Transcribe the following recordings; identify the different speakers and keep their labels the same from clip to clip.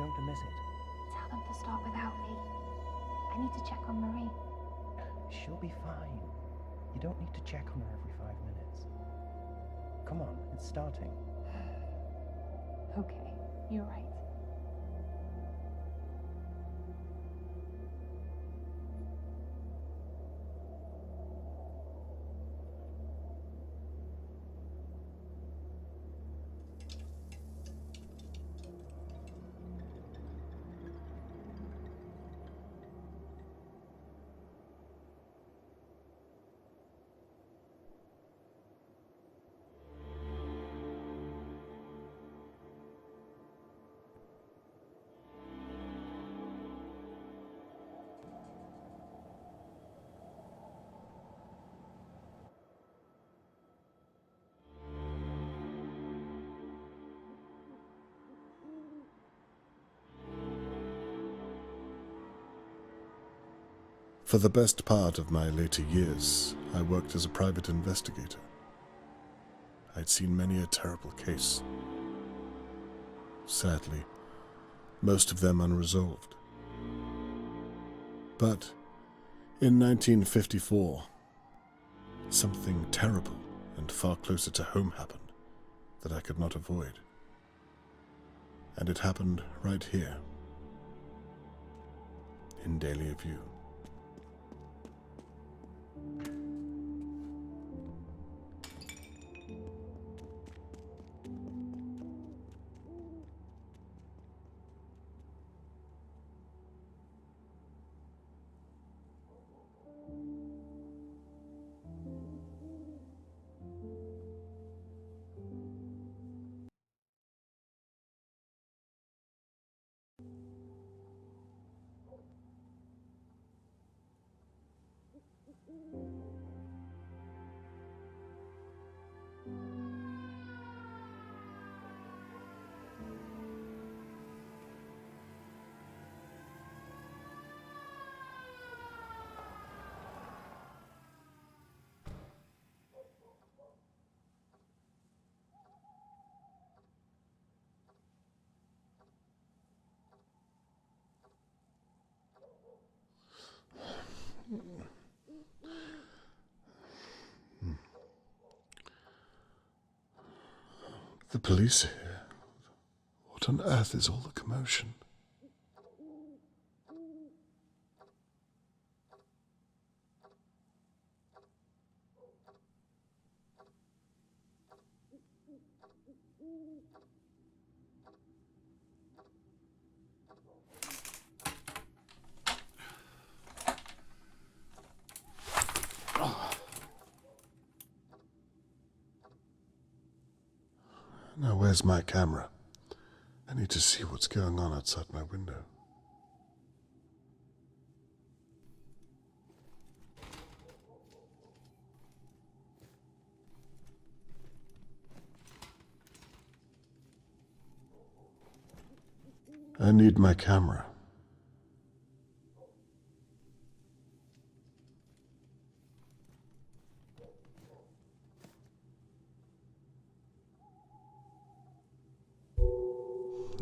Speaker 1: going to miss it.
Speaker 2: Tell them to start without me. I need to check on Marie.
Speaker 1: She'll be fine. You don't need to check on her every 5 minutes. Come on, it's starting.
Speaker 2: Okay, you're right.
Speaker 3: For the best part of my later years, I worked as a private investigator. I'd seen many a terrible case. Sadly, most of them unresolved. But in 1954, something terrible and far closer to home happened that I could not avoid. And it happened right here, in Dahlia View. The police are here. What on earth is all the commotion? Now, where's my camera? I need to see what's going on outside my window. I need my camera.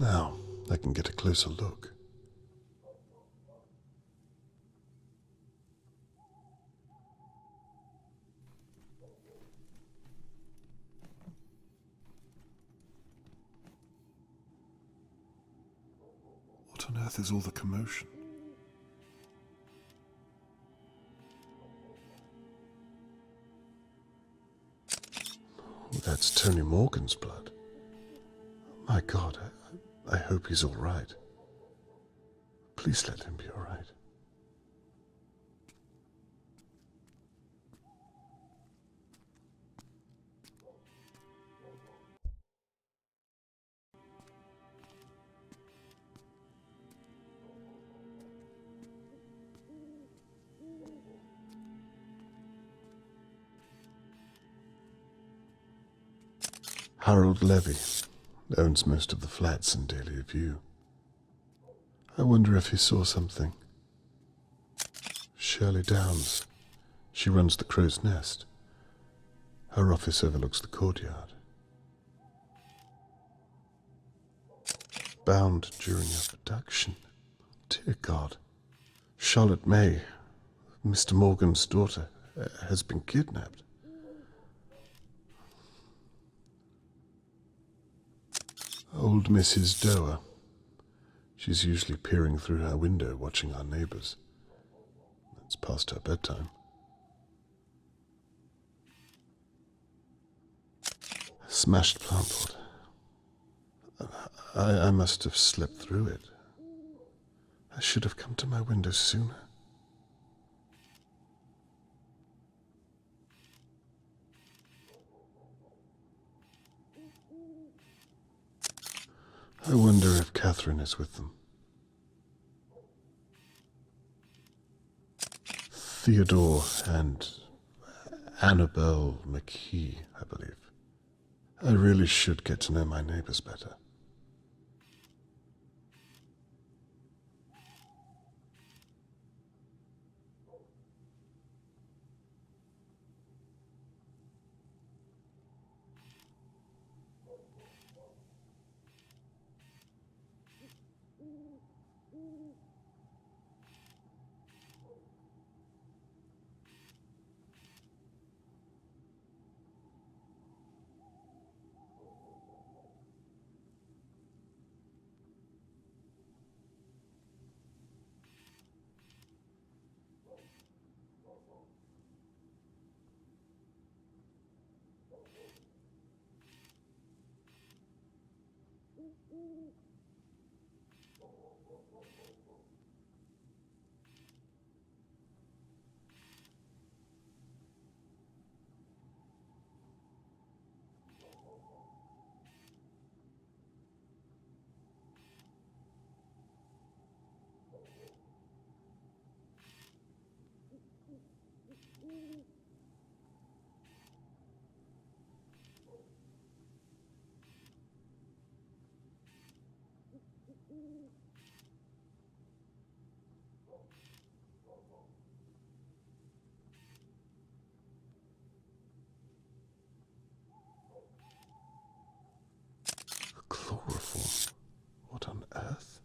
Speaker 3: Now, I can get a closer look. What on earth is all the commotion? That's Tony Morgan's blood. My God, I hope he's all right. Please let him be all right. Harold Levy owns most of the flats in Dahlia View. I wonder if he saw something. Shirley Downs. She runs the Crow's Nest. Her office overlooks the courtyard. bound during your abduction. Dear God. Charlotte May, Mr. Morgan's daughter, has been kidnapped. Old Mrs. Doer. She's usually peering through her window watching our neighbors. It's past her bedtime. A smashed plant pot. I must have slept through it. I should have come to my window sooner. I wonder if Catherine is with them. Theodore and Annabelle McKee, I believe. I really should get to know my neighbors better. Chloroform? What on earth?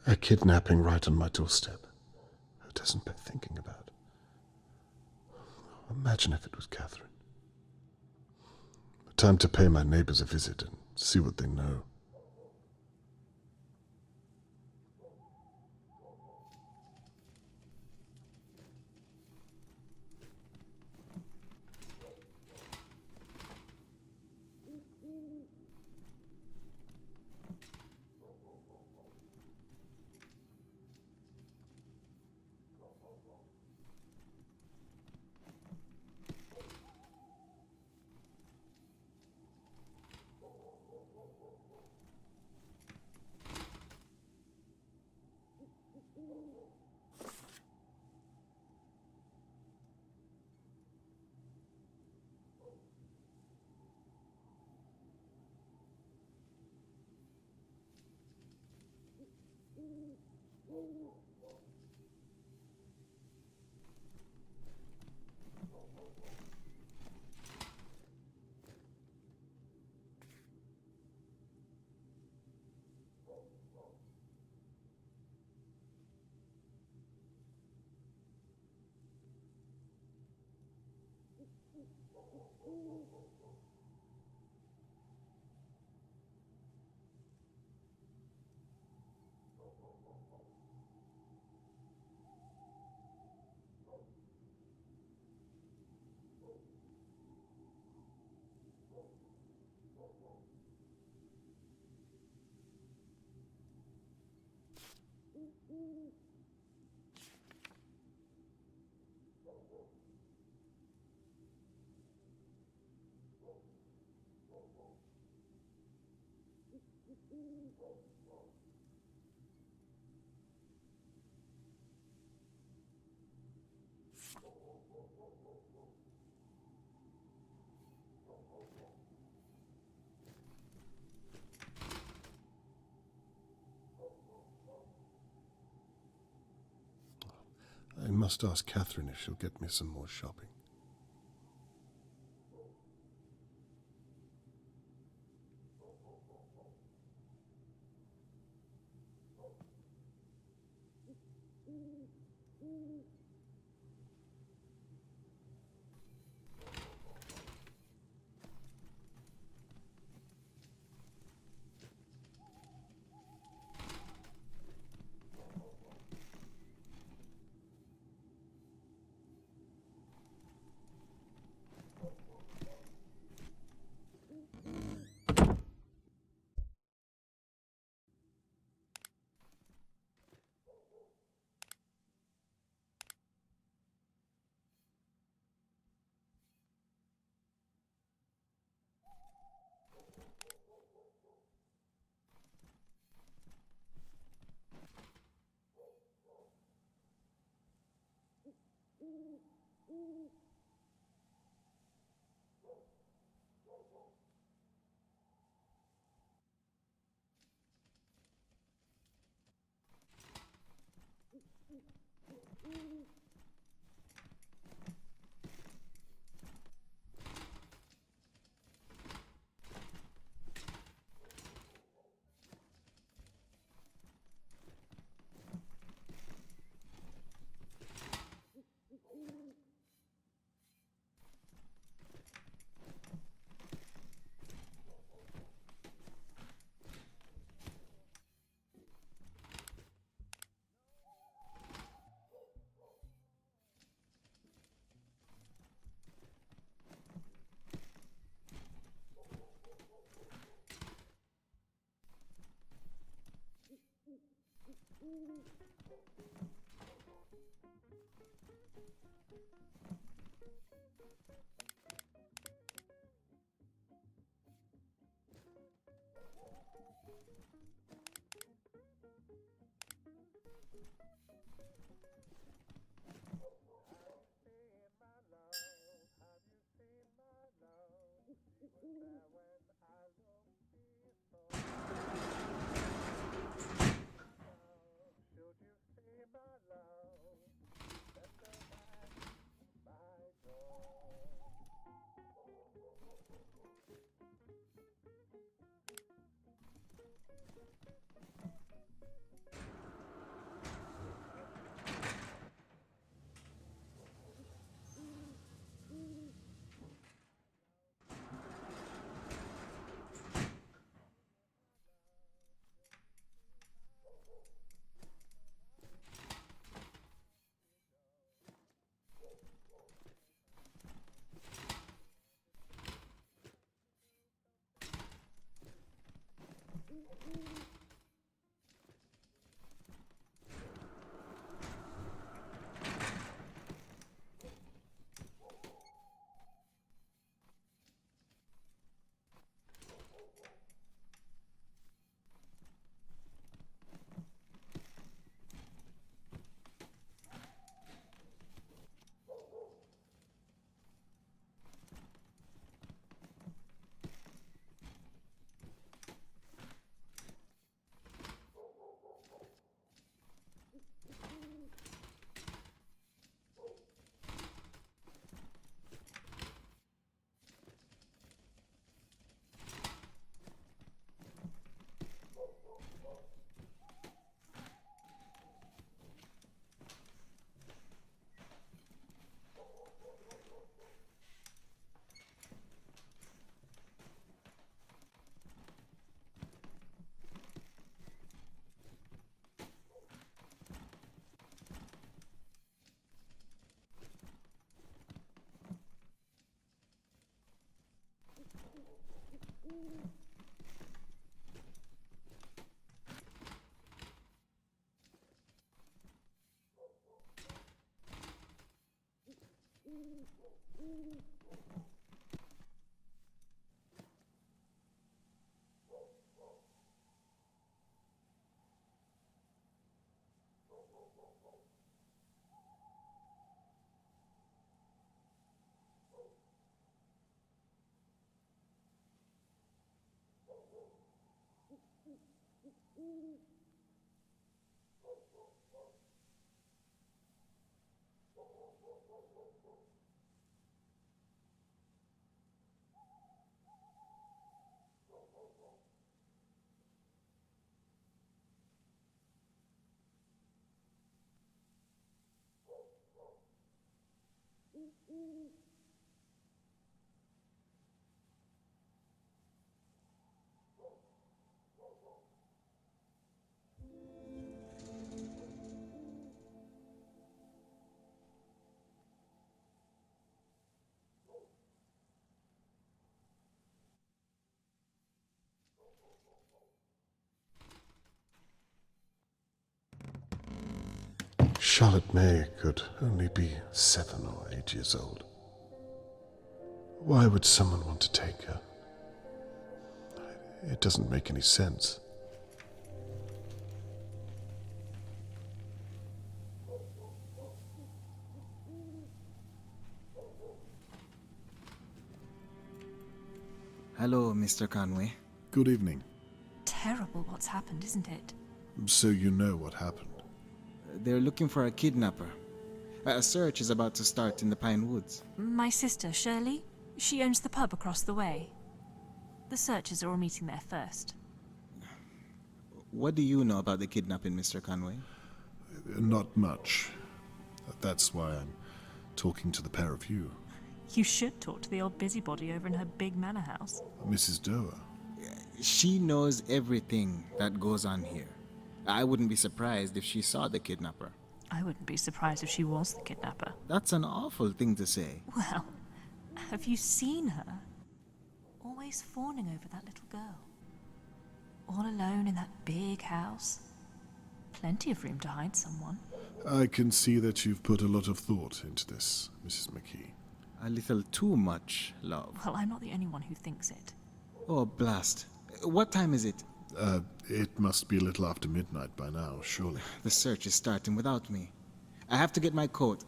Speaker 3: A kidnapping right on my doorstep. Who doesn't bear thinking about? Imagine if it was Catherine. Time to pay my neighbors a visit and see what they know. must ask Catherine if she'll get me some more shopping. Charlotte May could only be 7 or 8 years old. Why would someone want to take her? It doesn't make any sense.
Speaker 4: Hello, Mr. Conway.
Speaker 3: Good evening.
Speaker 5: Terrible what's happened, isn't it?
Speaker 3: So you know what happened?
Speaker 4: They're looking for a kidnapper. A search is about to start in the Pine Woods.
Speaker 5: My sister, Shirley, she owns the pub across the way. The searchers are all meeting there first.
Speaker 4: What do you know about the kidnapping, Mr. Conway?
Speaker 3: Not much. That's why I'm talking to the pair of you.
Speaker 5: You should talk to the old busybody over in her big manor house.
Speaker 3: Mrs. Doer.
Speaker 4: She knows everything that goes on here. I wouldn't be surprised if she saw the kidnapper.
Speaker 5: I wouldn't be surprised if she was the kidnapper.
Speaker 4: That's an awful thing to say.
Speaker 5: Well, have you seen her? Always fawning over that little girl. All alone in that big house. Plenty of room to hide someone.
Speaker 3: I can see that you've put a lot of thought into this, Mrs. McKee.
Speaker 4: A little too much, love.
Speaker 5: Well, I'm not the only one who thinks it.
Speaker 4: Oh, blast. What time is it?
Speaker 3: It must be a little after midnight by now, surely.
Speaker 4: The search is starting without me. I have to get my coat.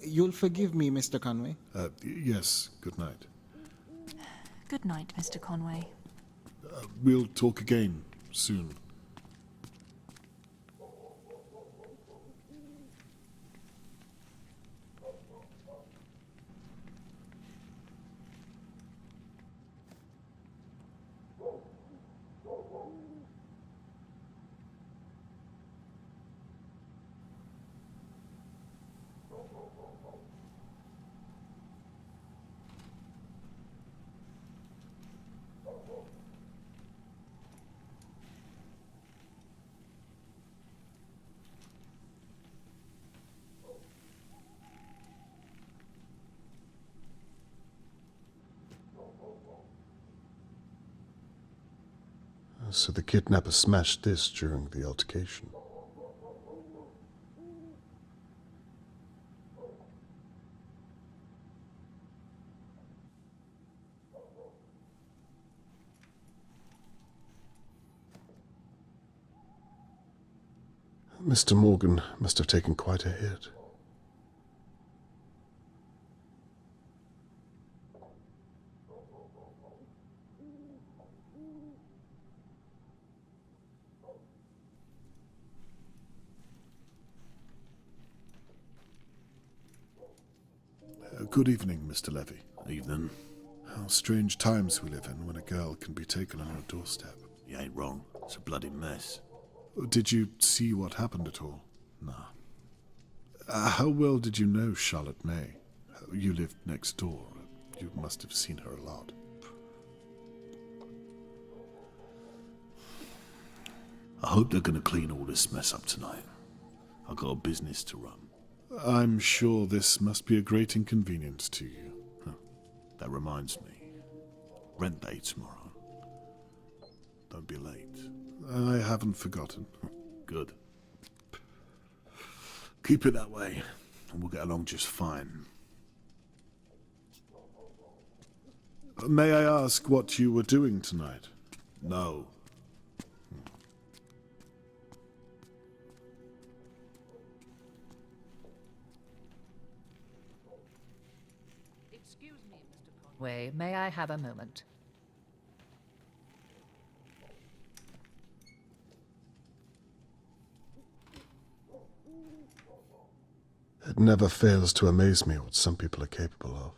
Speaker 4: You'll forgive me, Mr. Conway?
Speaker 3: Yes, good night.
Speaker 5: Good night, Mr. Conway.
Speaker 3: We'll talk again soon. So the kidnapper smashed this during the altercation. Mr. Morgan must have taken quite a hit. Good evening, Mr. Levy.
Speaker 6: Evening.
Speaker 3: How strange times we live in when a girl can be taken on your doorstep.
Speaker 6: You ain't wrong. It's a bloody mess.
Speaker 3: Did you see what happened at all?
Speaker 6: Nah.
Speaker 3: How well did you know Charlotte May? You lived next door. You must have seen her a lot.
Speaker 6: I hope they're gonna clean all this mess up tonight. I've got a business to run.
Speaker 3: I'm sure this must be a great inconvenience to you.
Speaker 6: That reminds me. Rent day tomorrow. Don't be late.
Speaker 3: I haven't forgotten.
Speaker 6: Good. Keep it that way, and we'll get along just fine.
Speaker 3: May I ask what you were doing tonight?
Speaker 6: No.
Speaker 7: Excuse me, Mr. Conway. May I have a moment?
Speaker 3: It never fails to amaze me what some people are capable of.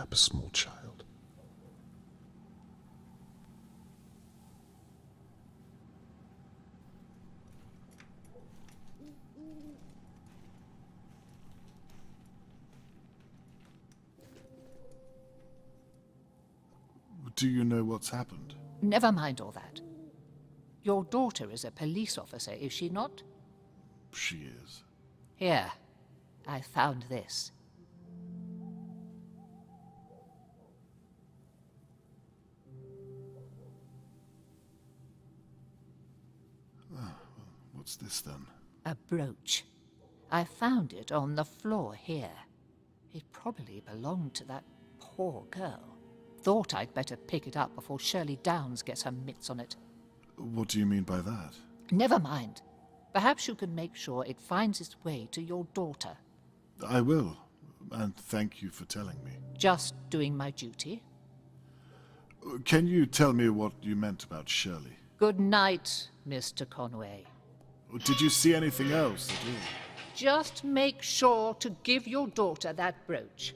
Speaker 3: kidnap a small child.
Speaker 6: Do you know what's happened?
Speaker 7: Never mind all that. Your daughter is a police officer, is she not?
Speaker 6: She is.
Speaker 7: Here, I found this.
Speaker 6: What's this then?
Speaker 7: A brooch. I found it on the floor here. It probably belonged to that poor girl. Thought I'd better pick it up before Shirley Downs gets her mitts on it.
Speaker 6: What do you mean by that?
Speaker 7: Never mind. Perhaps you can make sure it finds its way to your daughter.
Speaker 6: I will, and thank you for telling me.
Speaker 7: Just doing my duty.
Speaker 6: Can you tell me what you meant about Shirley?
Speaker 7: Good night, Mr. Conway.
Speaker 6: Did you see anything else at all?
Speaker 7: Just make sure to give your daughter that brooch.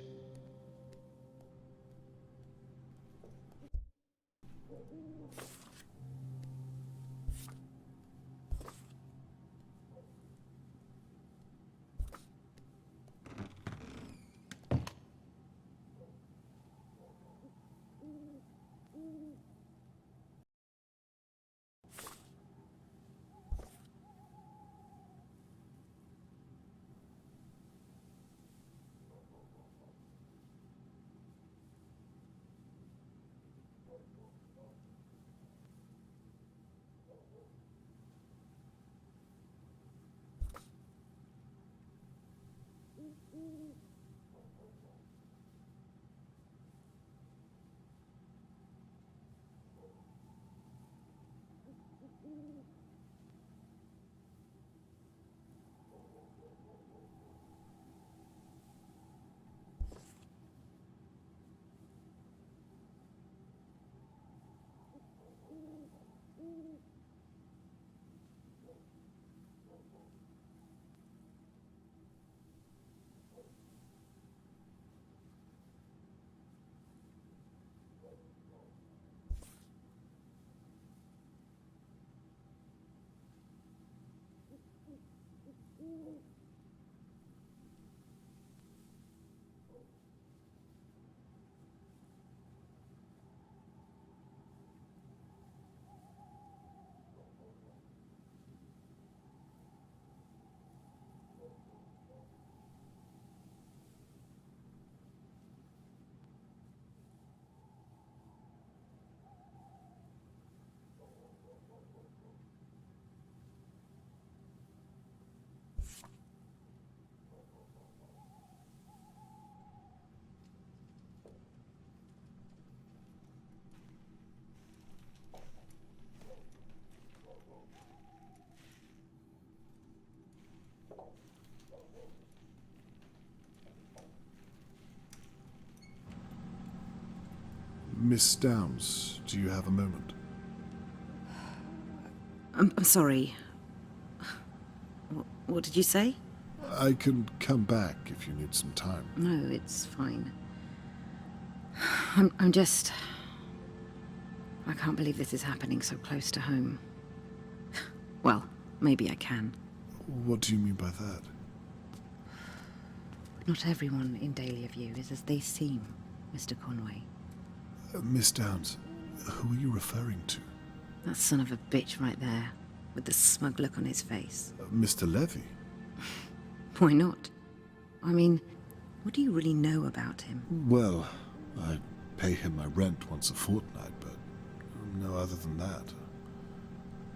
Speaker 6: Miss Downs, do you have a moment?
Speaker 8: I'm sorry. What did you say?
Speaker 6: I can come back if you need some time.
Speaker 8: No, it's fine. I'm just... I can't believe this is happening so close to home. Well, maybe I can.
Speaker 6: What do you mean by that?
Speaker 8: Not everyone in Dahlia View is as they seem, Mr. Conway.
Speaker 6: Miss Downs, who are you referring to?
Speaker 8: That son of a bitch right there, with the smug look on his face.
Speaker 6: Mr. Levy?
Speaker 8: Why not? I mean, what do you really know about him?
Speaker 6: Well, I pay him my rent once a fortnight, but no other than that.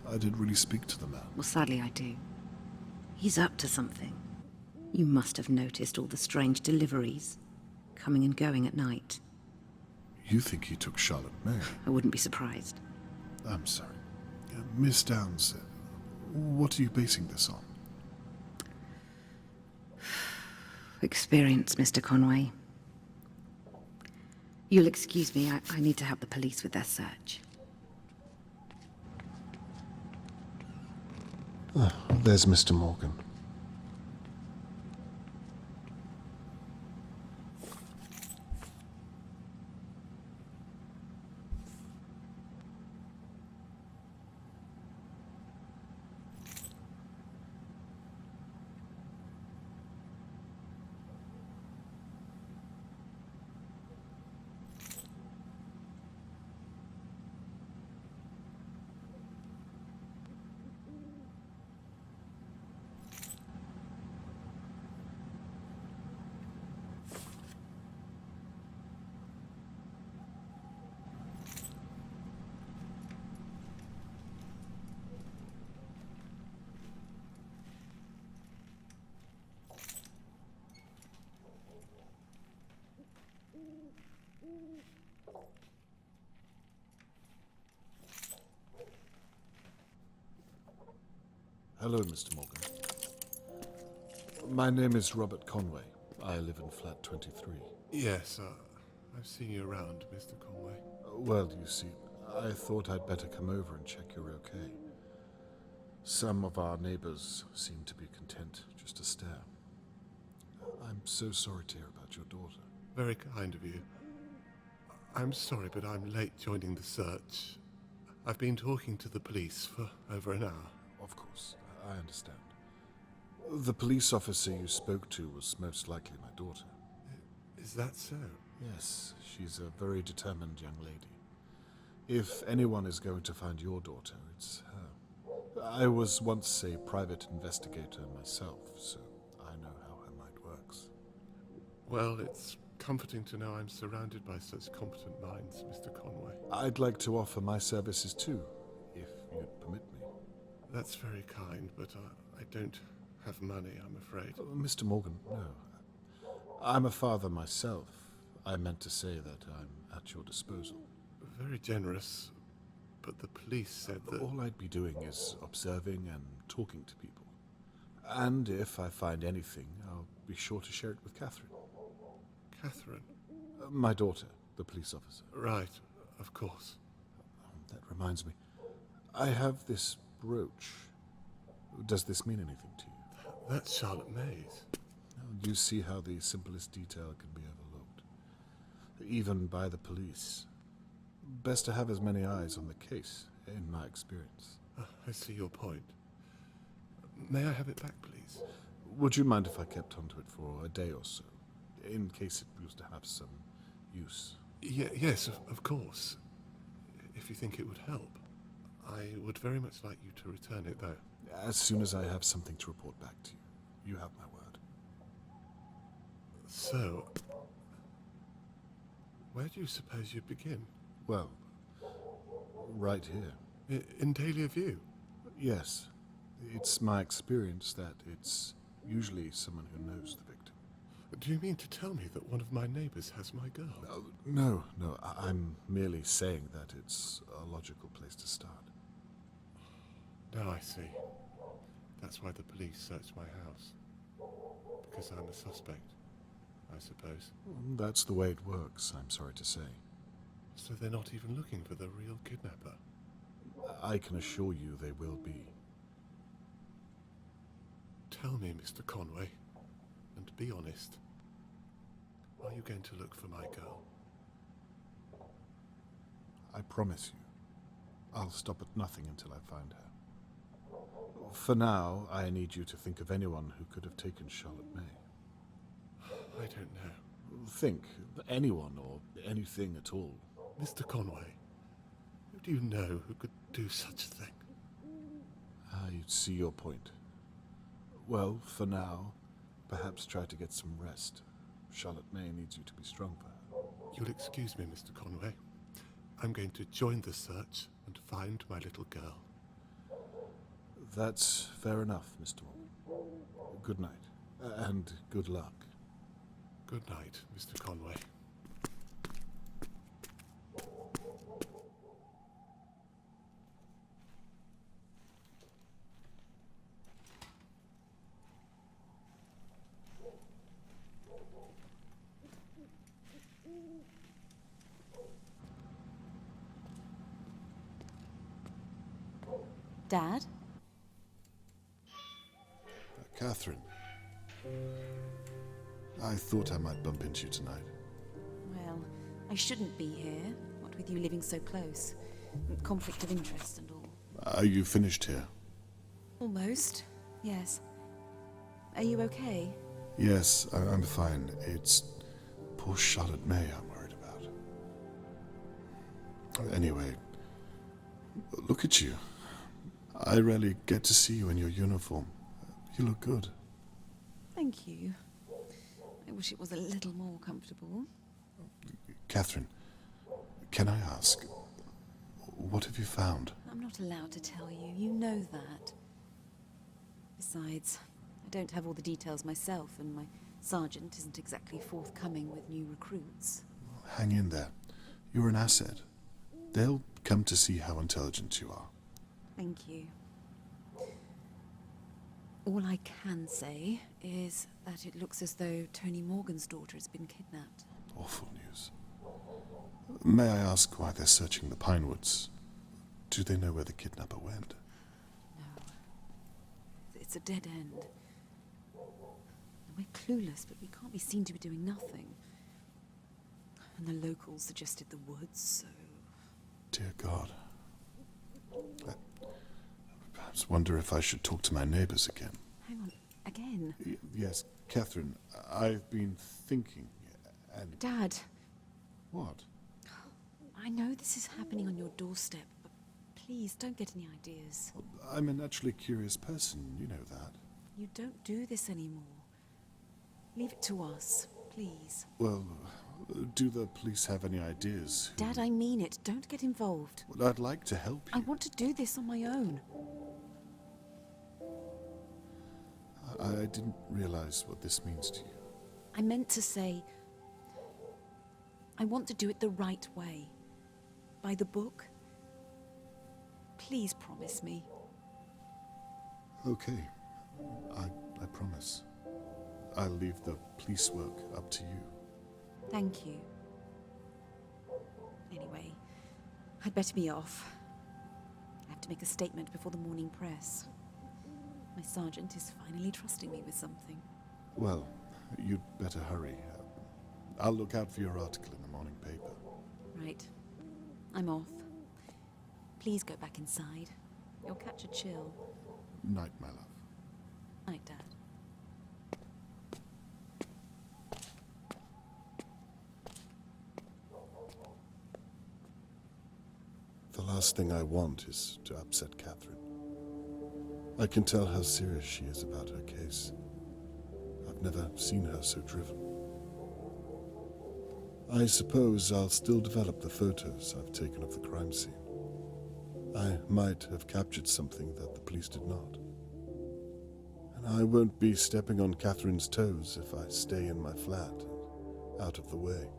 Speaker 6: I didn't really speak to the man.
Speaker 8: Well, sadly I do. He's up to something. You must have noticed all the strange deliveries, coming and going at night.
Speaker 6: You think he took Charlotte May?
Speaker 8: I wouldn't be surprised.
Speaker 6: I'm sorry. Miss Downs, what are you basing this on?
Speaker 8: Experience, Mr. Conway. You'll excuse me, I need to help the police with their search.
Speaker 3: Oh, there's Mr. Morgan.
Speaker 6: Hello, Mr. Morgan. My name is Robert Conway. I live in flat 23.
Speaker 9: Yes, I've seen you around, Mr. Conway.
Speaker 6: Well, you see, I thought I'd better come over and check you're okay. Some of our neighbors seem to be content just to stare. I'm so sorry to hear about your daughter.
Speaker 9: Very kind of you. I'm sorry, but I'm late joining the search. I've been talking to the police for over an hour.
Speaker 6: Of course, I understand. The police officer you spoke to was most likely my daughter.
Speaker 9: Is that so?
Speaker 6: Yes, she's a very determined young lady. If anyone is going to find your daughter, it's her. I was once a private investigator myself, so I know how her mind works.
Speaker 9: Well, it's comforting to know I'm surrounded by such competent minds, Mr. Conway.
Speaker 6: I'd like to offer my services too, if you'd permit me.
Speaker 9: That's very kind, but I don't have money, I'm afraid.
Speaker 6: Mr. Morgan, no. I'm a father myself. I meant to say that I'm at your disposal.
Speaker 9: Very generous, but the police said that...
Speaker 6: All I'd be doing is observing and talking to people. And if I find anything, I'll be sure to share it with Catherine.
Speaker 9: Catherine?
Speaker 6: My daughter, the police officer.
Speaker 9: Right, of course.
Speaker 6: That reminds me. I have this brooch. Does this mean anything to you?
Speaker 9: That's Charlotte May's.
Speaker 6: You see how the simplest detail can be overlooked, even by the police. Best to have as many eyes on the case, in my experience.
Speaker 9: I see your point. May I have it back, please?
Speaker 6: Would you mind if I kept onto it for a day or so, in case it was to have some use?
Speaker 9: Yes, of course. If you think it would help. I would very much like you to return it, though.
Speaker 6: As soon as I have something to report back to you. You have my word.
Speaker 9: So, where do you suppose you'd begin?
Speaker 6: Well, right here.
Speaker 9: In Dahlia View?
Speaker 6: Yes. It's my experience that it's usually someone who knows the victim.
Speaker 9: Do you mean to tell me that one of my neighbors has my girl?
Speaker 6: No. I'm merely saying that it's a logical place to start.
Speaker 9: Now I see. That's why the police searched my house. Because I'm a suspect, I suppose.
Speaker 6: That's the way it works, I'm sorry to say.
Speaker 9: So they're not even looking for the real kidnapper?
Speaker 6: I can assure you they will be.
Speaker 9: Tell me, Mr. Conway, and be honest. Are you going to look for my girl?
Speaker 6: I promise you, I'll stop at nothing until I find her. For now, I need you to think of anyone who could have taken Charlotte May.
Speaker 9: I don't know.
Speaker 6: Think, anyone or anything at all.
Speaker 9: Mr. Conway, who do you know who could do such a thing?
Speaker 6: I see your point. Well, for now, perhaps try to get some rest. Charlotte May needs you to be strong for her.
Speaker 9: You'll excuse me, Mr. Conway. I'm going to join the search and find my little girl.
Speaker 6: That's fair enough, Mr. Morgan. Good night, and good luck.
Speaker 9: Good night, Mr. Conway.
Speaker 10: Dad?
Speaker 6: Catherine. I thought I might bump into you tonight.
Speaker 10: Well, I shouldn't be here, what with you living so close. Conflict of interest and all.
Speaker 6: Are you finished here?
Speaker 10: Almost, yes. Are you okay?
Speaker 6: Yes, I'm fine. It's poor Charlotte May I'm worried about. Anyway, look at you. I rarely get to see you in your uniform. You look good.
Speaker 10: Thank you. I wish it was a little more comfortable.
Speaker 6: Catherine, can I ask, what have you found?
Speaker 10: I'm not allowed to tell you. You know that. Besides, I don't have all the details myself, and my sergeant isn't exactly forthcoming with new recruits.
Speaker 3: hang in there. You're an asset. They'll come to see how intelligent you are.
Speaker 10: Thank you. All I can say is that it looks as though Tony Morgan's daughter has been kidnapped.
Speaker 3: Awful news. May I ask why they're searching the Pinewoods? Do they know where the kidnapper went?
Speaker 10: No. It's a dead end. We're clueless, but we can't be seen to be doing nothing. And the locals suggested the woods, so...
Speaker 3: Dear God. I perhaps wonder if I should talk to my neighbors again.
Speaker 10: Hang on, again?
Speaker 6: Yes, Catherine, I've been thinking, and...
Speaker 10: Dad.
Speaker 6: What?
Speaker 10: I know this is happening on your doorstep, but please don't get any ideas.
Speaker 3: I'm a naturally curious person, you know that.
Speaker 10: You don't do this anymore. Leave it to us, please.
Speaker 3: Well, do the police have any ideas?
Speaker 10: Dad, I mean it. Don't get involved.
Speaker 3: Well, I'd like to help you.
Speaker 10: I want to do this on my own.
Speaker 3: I didn't realize what this means to you.
Speaker 10: I meant to say... I want to do it the right way. By the book. Please promise me.
Speaker 3: Okay. I promise. I'll leave the police work up to you.
Speaker 10: Thank you. Anyway, I'd better be off. I have to make a statement before the morning press. My sergeant is finally trusting me with something.
Speaker 3: Well, you'd better hurry. I'll look out for your article in the morning paper.
Speaker 10: Right. I'm off. Please go back inside. You'll catch a chill.
Speaker 3: Night, my love.
Speaker 10: Night, Dad.
Speaker 3: The last thing I want is to upset Catherine. I can tell how serious she is about her case. I've never seen her so driven. I suppose I'll still develop the photos I've taken of the crime scene. I might have captured something that the police did not. And I won't be stepping on Catherine's toes if I stay in my flat and out of the way.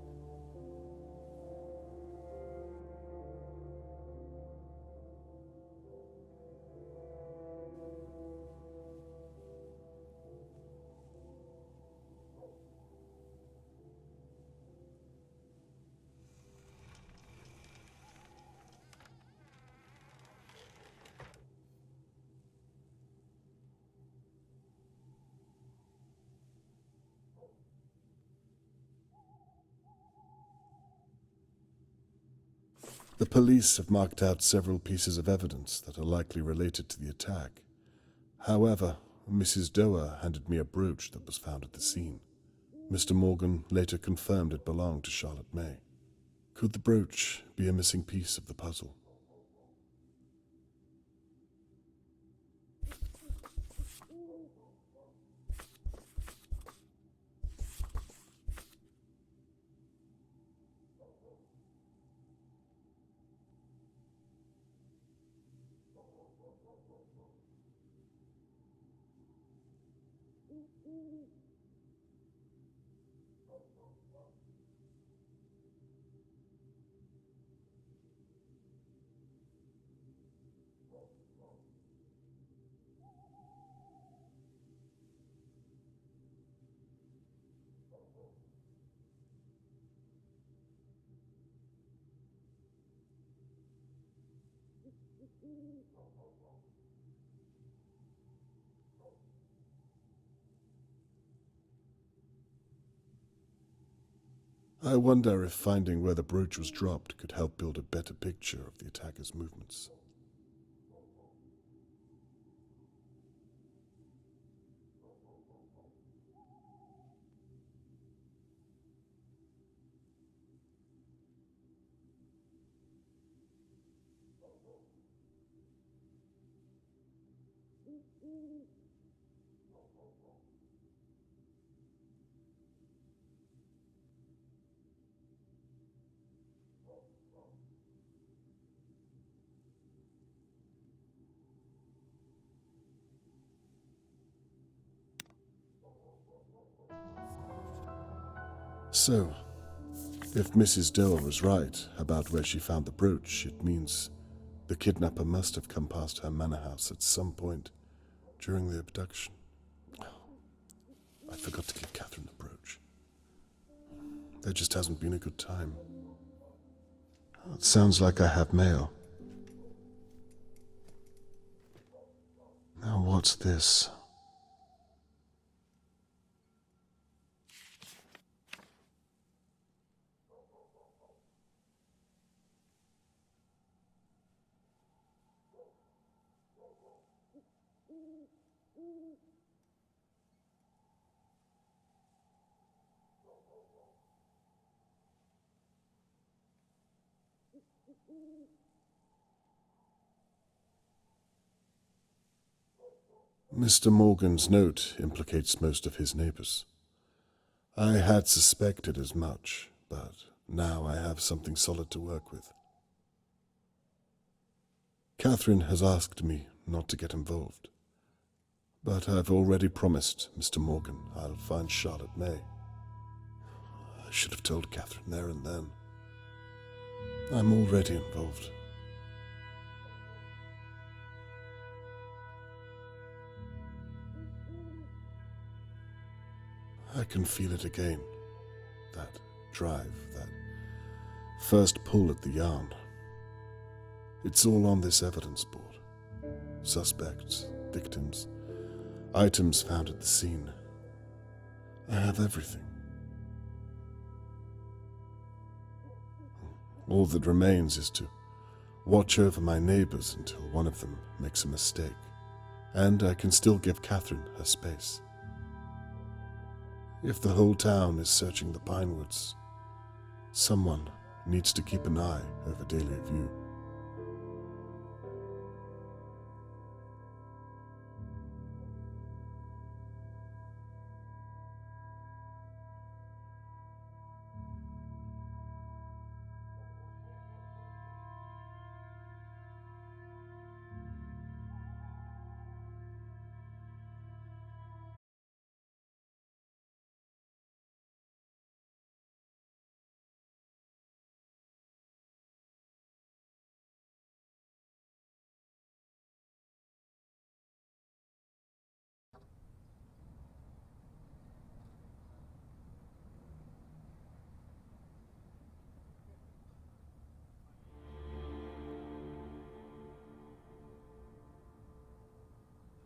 Speaker 3: The police have marked out several pieces of evidence that are likely related to the attack. However, Mrs. Doer handed me a brooch that was found at the scene. Mr. Morgan later confirmed it belonged to Charlotte May. Could the brooch be a missing piece of the puzzle? I wonder if finding where the brooch was dropped could help build a better picture of the attacker's movements. So, If Mrs. Doe was right about where she found the brooch, it means the kidnapper must have come past her manor house at some point during the abduction. I forgot to give Catherine the brooch. There just hasn't been a good time. It sounds like I have mail. Now what's this? Mr. Morgan's note implicates most of his neighbors. I had suspected as much, but now I have something solid to work with. Catherine has asked me not to get involved, but I've already promised Mr. Morgan I'll find Charlotte May. I should have told Catherine there and then. I'm already involved. I can feel it again. That drive, that first pull at the yarn. It's all on this evidence board. Suspects, victims, items found at the scene. I have everything. All that remains is to watch over my neighbors until one of them makes a mistake, and I can still give Catherine her space. If the whole town is searching the Pinewoods, someone needs to keep an eye over Dahlia View.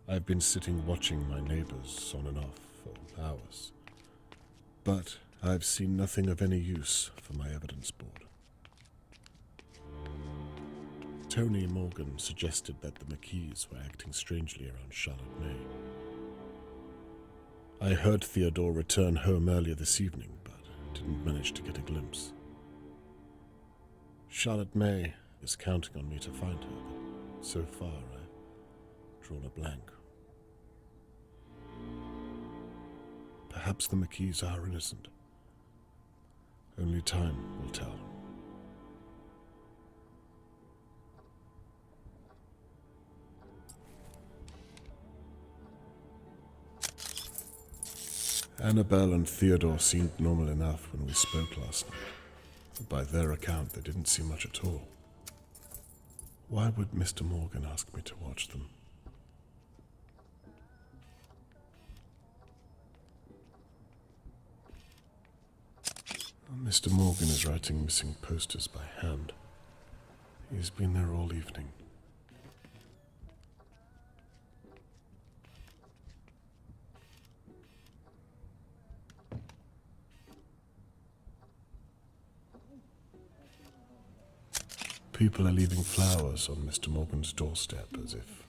Speaker 3: I've been sitting watching my neighbors on and off for hours, but I've seen nothing of any use for my evidence board. Tony Morgan suggested that the McKees were acting strangely around Charlotte May. I heard Theodore return home earlier this evening, but didn't manage to get a glimpse. Charlotte May is counting on me to find her, but so far I've drawn a blank. Perhaps the McKees are innocent. Only time will tell. Annabelle and Theodore seemed normal enough when we spoke last night, but by their account they didn't seem much at all. Why would Mr. Morgan ask me to watch them? Mr. Morgan is writing missing posters by hand. He's been there all evening. People are leaving flowers on Mr. Morgan's doorstep as if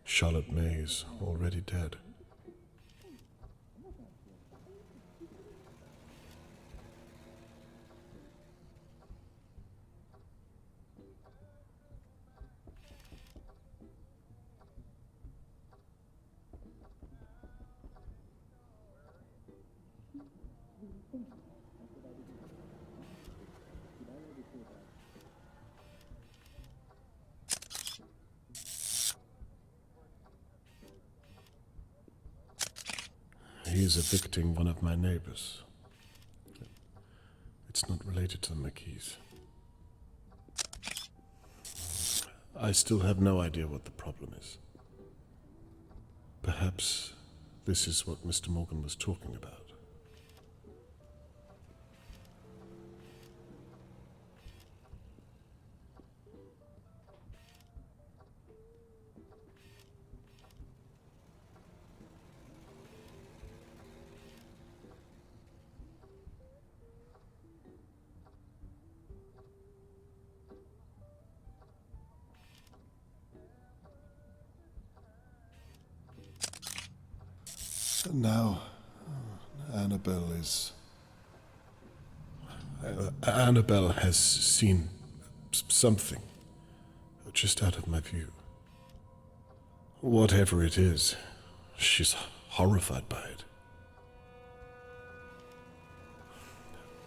Speaker 3: Charlotte May is already dead. He's evicting one of my neighbors. It's not related to the McKees. I still have no idea what the problem is. Perhaps this is what Mr. Morgan was talking about. And now, Annabelle has seen something just out of my view. Whatever it is, she's horrified by it.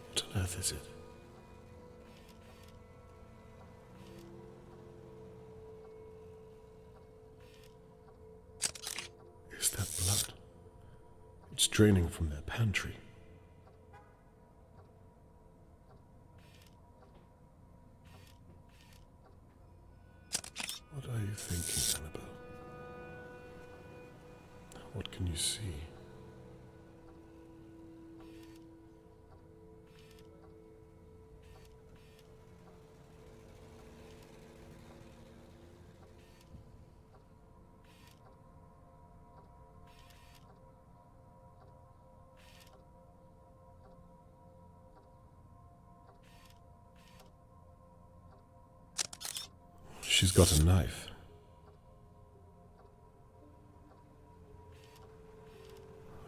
Speaker 3: What on earth is it? Is that blood? It's draining from their pantry. What are you thinking, Annabelle? What can you see? She's got a knife.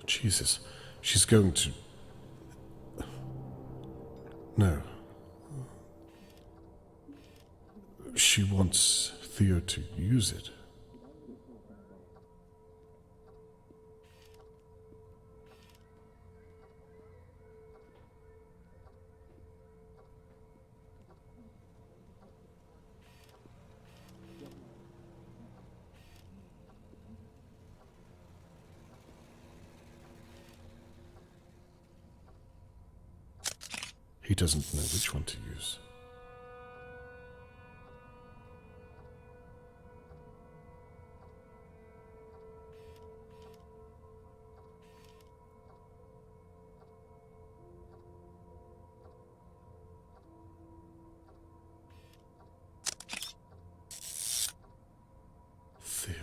Speaker 3: Jesus, she's going to... No. She wants Theo to use it. He doesn't know which one to use. Theo,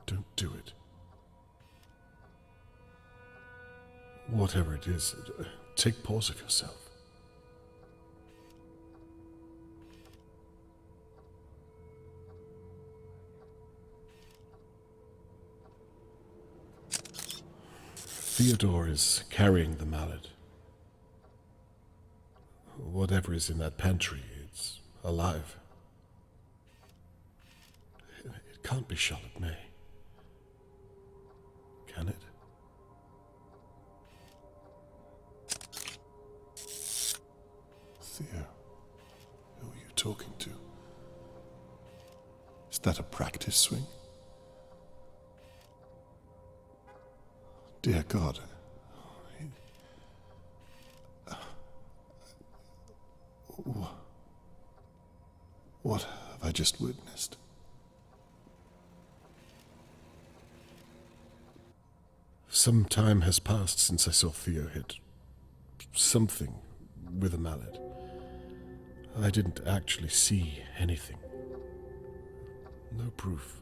Speaker 3: don't do it. Whatever it is, take pause of yourself. Theodore is carrying the mallet. Whatever is in that pantry, it's alive. It can't be Charlotte May. Can it? Theo, who are you talking to? Is that a practice swing? Dear God. What have I just witnessed? Some time has passed since I saw Theo hit something with a mallet. I didn't actually see anything. No proof.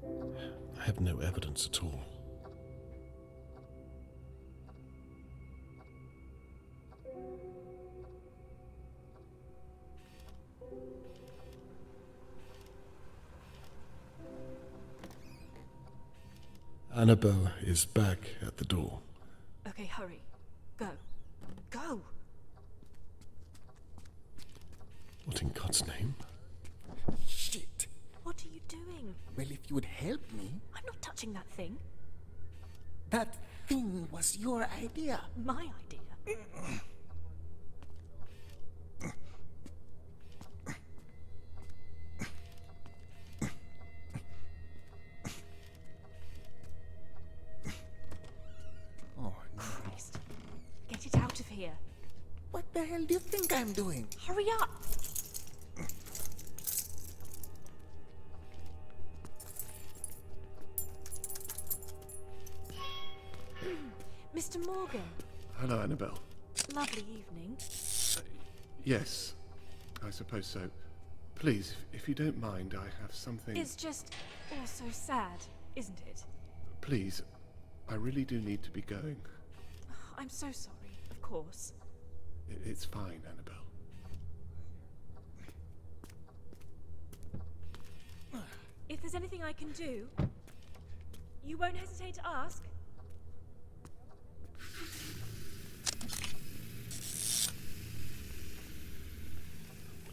Speaker 3: I have no evidence at all. Annabelle is back at the door.
Speaker 5: Okay, hurry. Go. Go!
Speaker 3: What in God's name?
Speaker 4: Shit.
Speaker 5: What are you doing?
Speaker 4: Well, if you would help me.
Speaker 5: I'm not touching that thing.
Speaker 4: That thing was your idea.
Speaker 5: My idea.
Speaker 4: Oh, no.
Speaker 5: Christ. Get it out of here.
Speaker 4: What the
Speaker 9: hell do you think I'm doing?
Speaker 10: Hurry up! Mr. Morgan,
Speaker 9: Hello, Annabelle.
Speaker 10: lovely evening.
Speaker 9: Yes, I suppose so. Please, if you don't mind, I have something...
Speaker 10: It's just all so sad, isn't it?
Speaker 9: Please, I really do need to be going.
Speaker 10: I'm so sorry, of course.
Speaker 9: It's fine, Annabelle.
Speaker 10: If there's anything I can do, you won't hesitate to ask?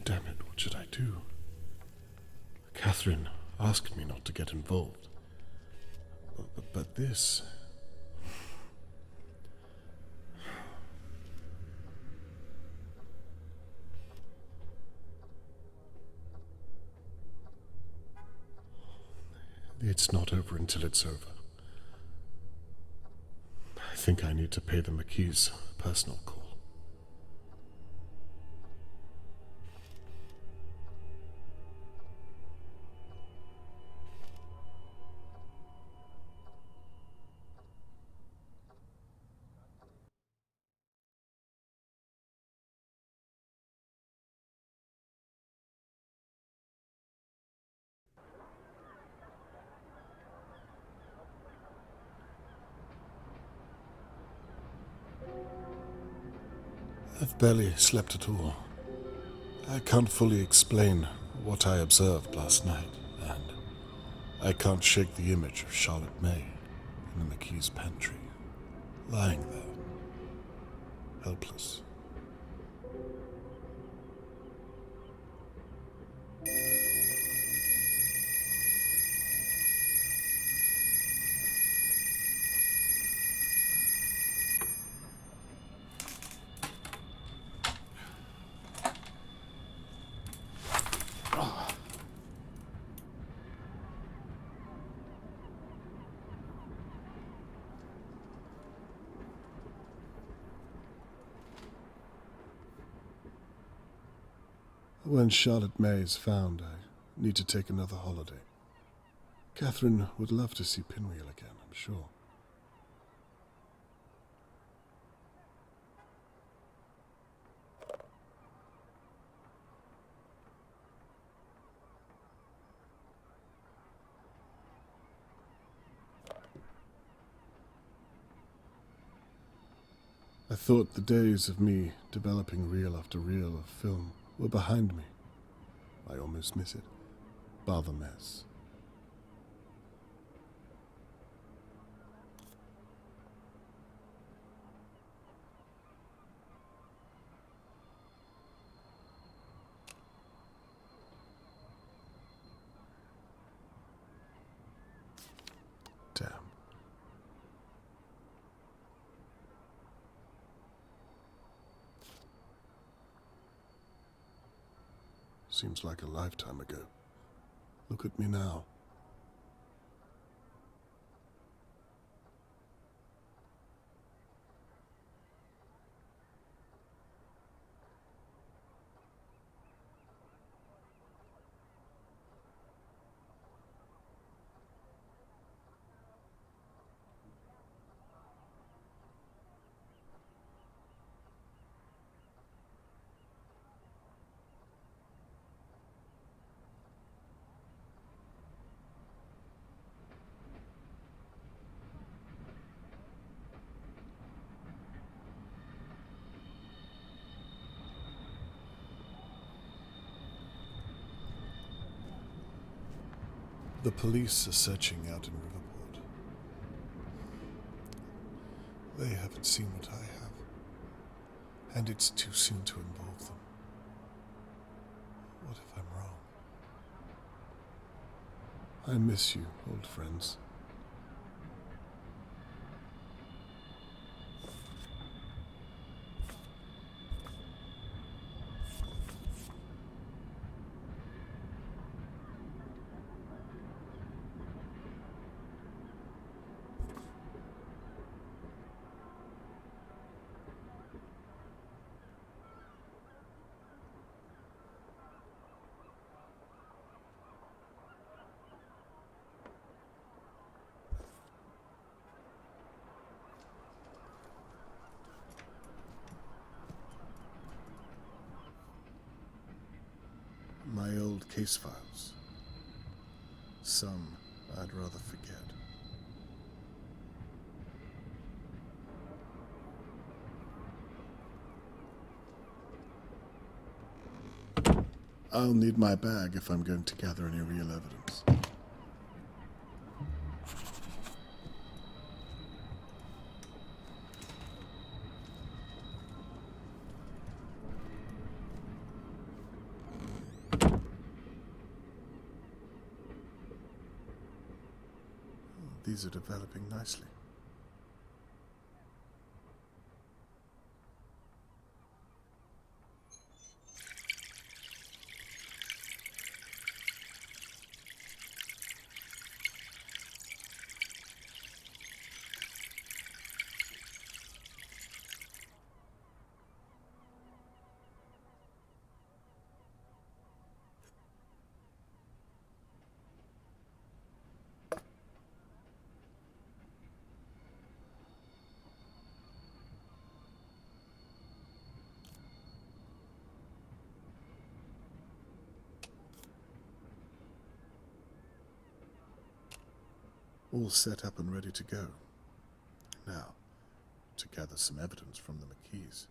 Speaker 3: Damn it, what should I do? Catherine asked me not to get involved. But this... It's not over until it's over. I think I need to pay the McKees a personal call. I've barely slept at all. I can't fully explain what I observed last night, and I can't shake the image of Charlotte May in the McKees' pantry, lying there, helpless. When Charlotte May is found, I need to take another holiday. Catherine would love to see Pinwheel again, I'm sure. I thought the days of me developing reel after reel of film were behind me. I almost miss it, bar the mess. Damn. Seems like a lifetime ago. Look at me now. The police are searching out in Riverport. They haven't seen what I have, and it's too soon to involve them. What if I'm wrong? I miss you, old friends. old case files. Some I'd rather forget. I'll need my bag if I'm going to gather any real evidence. These are developing nicely. All set up and ready to go. Now, to gather some evidence from the McKees.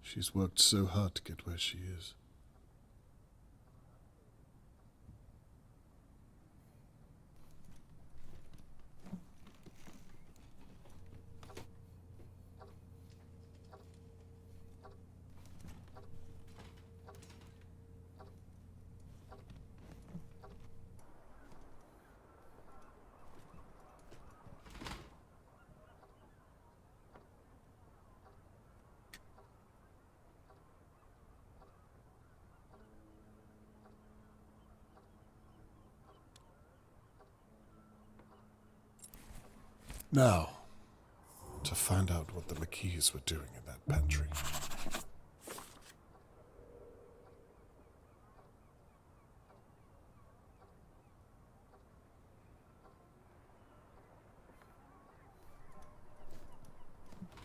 Speaker 3: She's worked so hard to get where she is. Now, to find out what the McKees were doing in that pantry.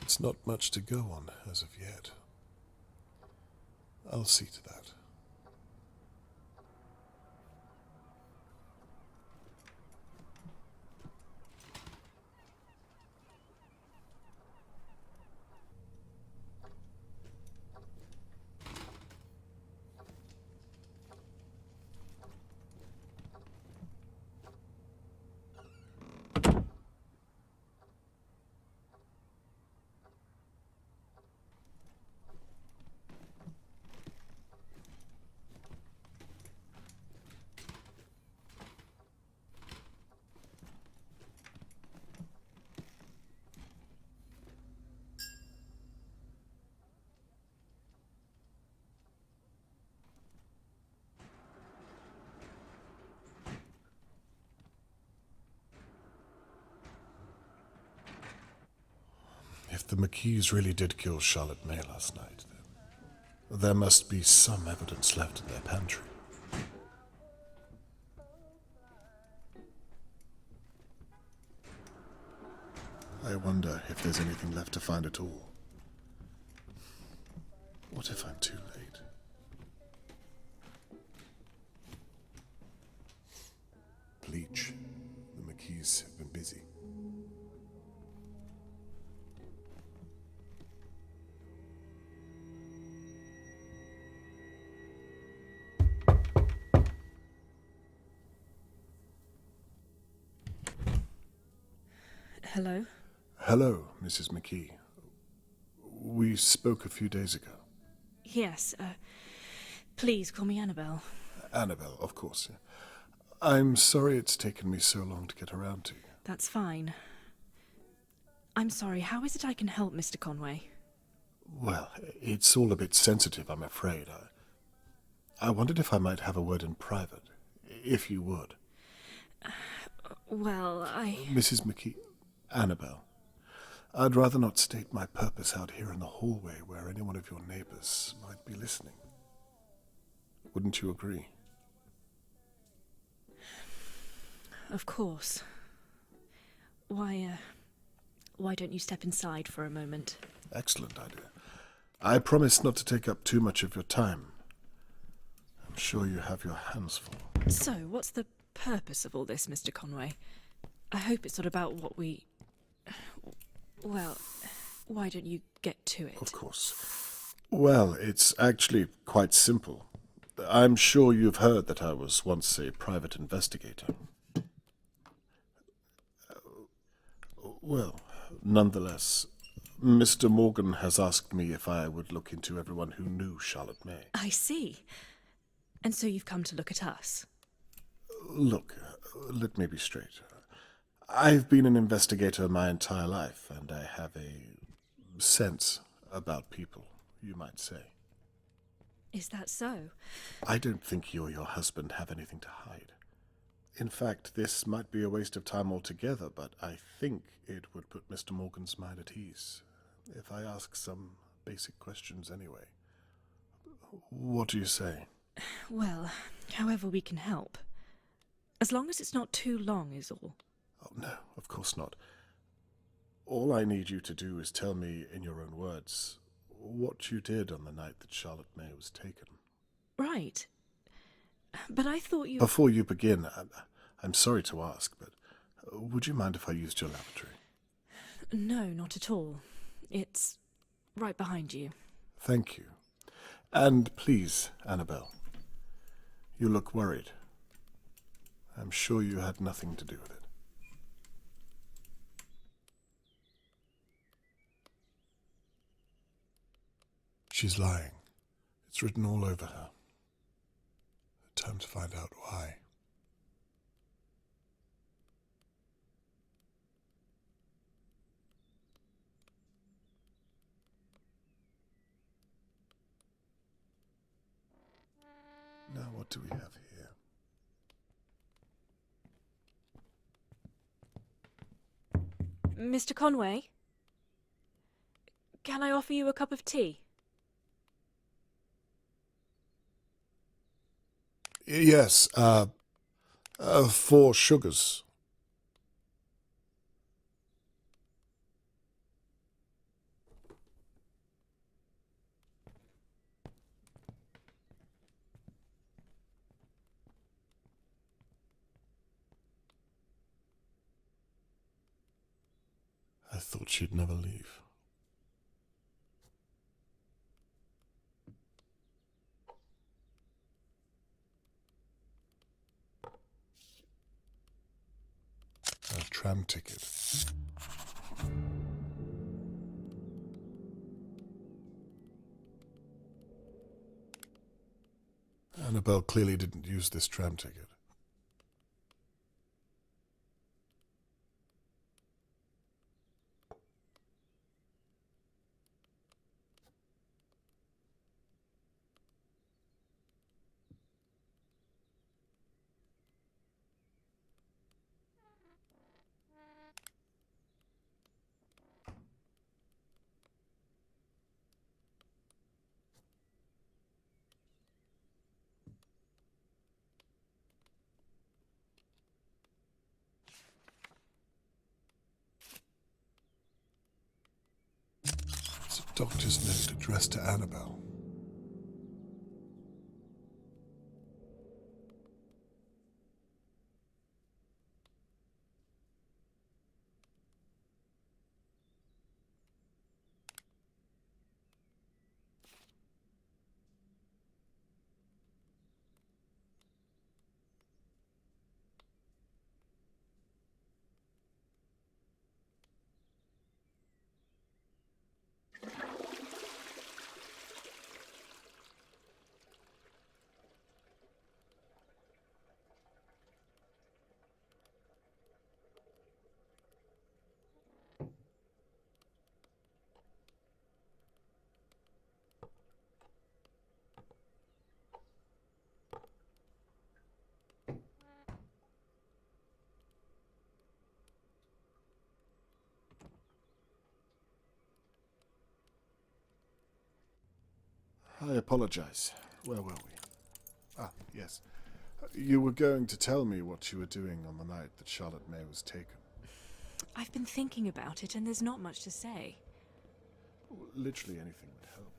Speaker 3: It's not much to go on as of yet. I'll see to that. If the McKees really did kill Charlotte May last night, then there must be some evidence left in their pantry. I wonder if there's anything left to find at all. What if I'm too late? Bleach. The McKees have been busy.
Speaker 11: Hello?
Speaker 3: Hello, Mrs. McKee. We spoke a few days ago.
Speaker 11: Yes, please call me Annabelle.
Speaker 3: Annabelle, of course. Yeah. I'm sorry it's taken me so long to get around to you.
Speaker 11: That's fine. I'm sorry, how is it I can help, Mr. Conway?
Speaker 3: Well, it's all a bit sensitive, I'm afraid. I wondered if I might have a word in private, if you would.
Speaker 11: Well,
Speaker 3: Mrs. McKee, Annabelle, I'd rather not state my purpose out here in the hallway where any one of your neighbors might be listening. Wouldn't you agree?
Speaker 11: Of course. Why don't you step inside for a moment?
Speaker 3: Excellent idea. I promise not to take up too much of your time. I'm sure you have your hands full.
Speaker 11: So, what's the purpose of all this, Mr. Conway? I hope it's not about what we... Well, why don't you get to it?
Speaker 3: Of course. Well, it's actually quite simple. I'm sure you've heard that I was once a private investigator. Well, nonetheless, Mr. Morgan has asked me if I would look into everyone who knew Charlotte May.
Speaker 11: I see. And so you've come to look at us?
Speaker 3: Look, let me be straight. I've been an investigator my entire life, and I have a sense about people, you might say.
Speaker 11: Is that so?
Speaker 3: I don't think you or your husband have anything to hide. In fact, this might be a waste of time altogether, but I think it would put Mr. Morgan's mind at ease if I ask some basic questions anyway. What do you say?
Speaker 11: Well, however we can help. As long as it's not too long is all.
Speaker 3: Oh, no, of course not. All I need you to do is tell me in your own words what you did on the night that Charlotte May was taken.
Speaker 11: Right. But I thought you...
Speaker 3: Before you begin, I'm sorry to ask, but would you mind if I used your lavatory?
Speaker 11: No, not at all. It's right behind you.
Speaker 3: Thank you. And please, Annabelle, you look worried. I'm sure you had nothing to do with it. She's lying. It's written all over her. Time to find out why. Now what do we have here?
Speaker 11: Mr. Conway? Can I offer you a cup of tea?
Speaker 3: Yes, 4 sugars. I thought she'd never leave. A tram ticket. Annabelle clearly didn't use this tram ticket. It's a doctor's note addressed to Annabelle.
Speaker 6: I apologize. Where were we? Ah, yes. You were going to tell me what you were doing on the night that Charlotte May was taken.
Speaker 11: I've been thinking about it, and there's not much to say.
Speaker 6: Literally anything would help.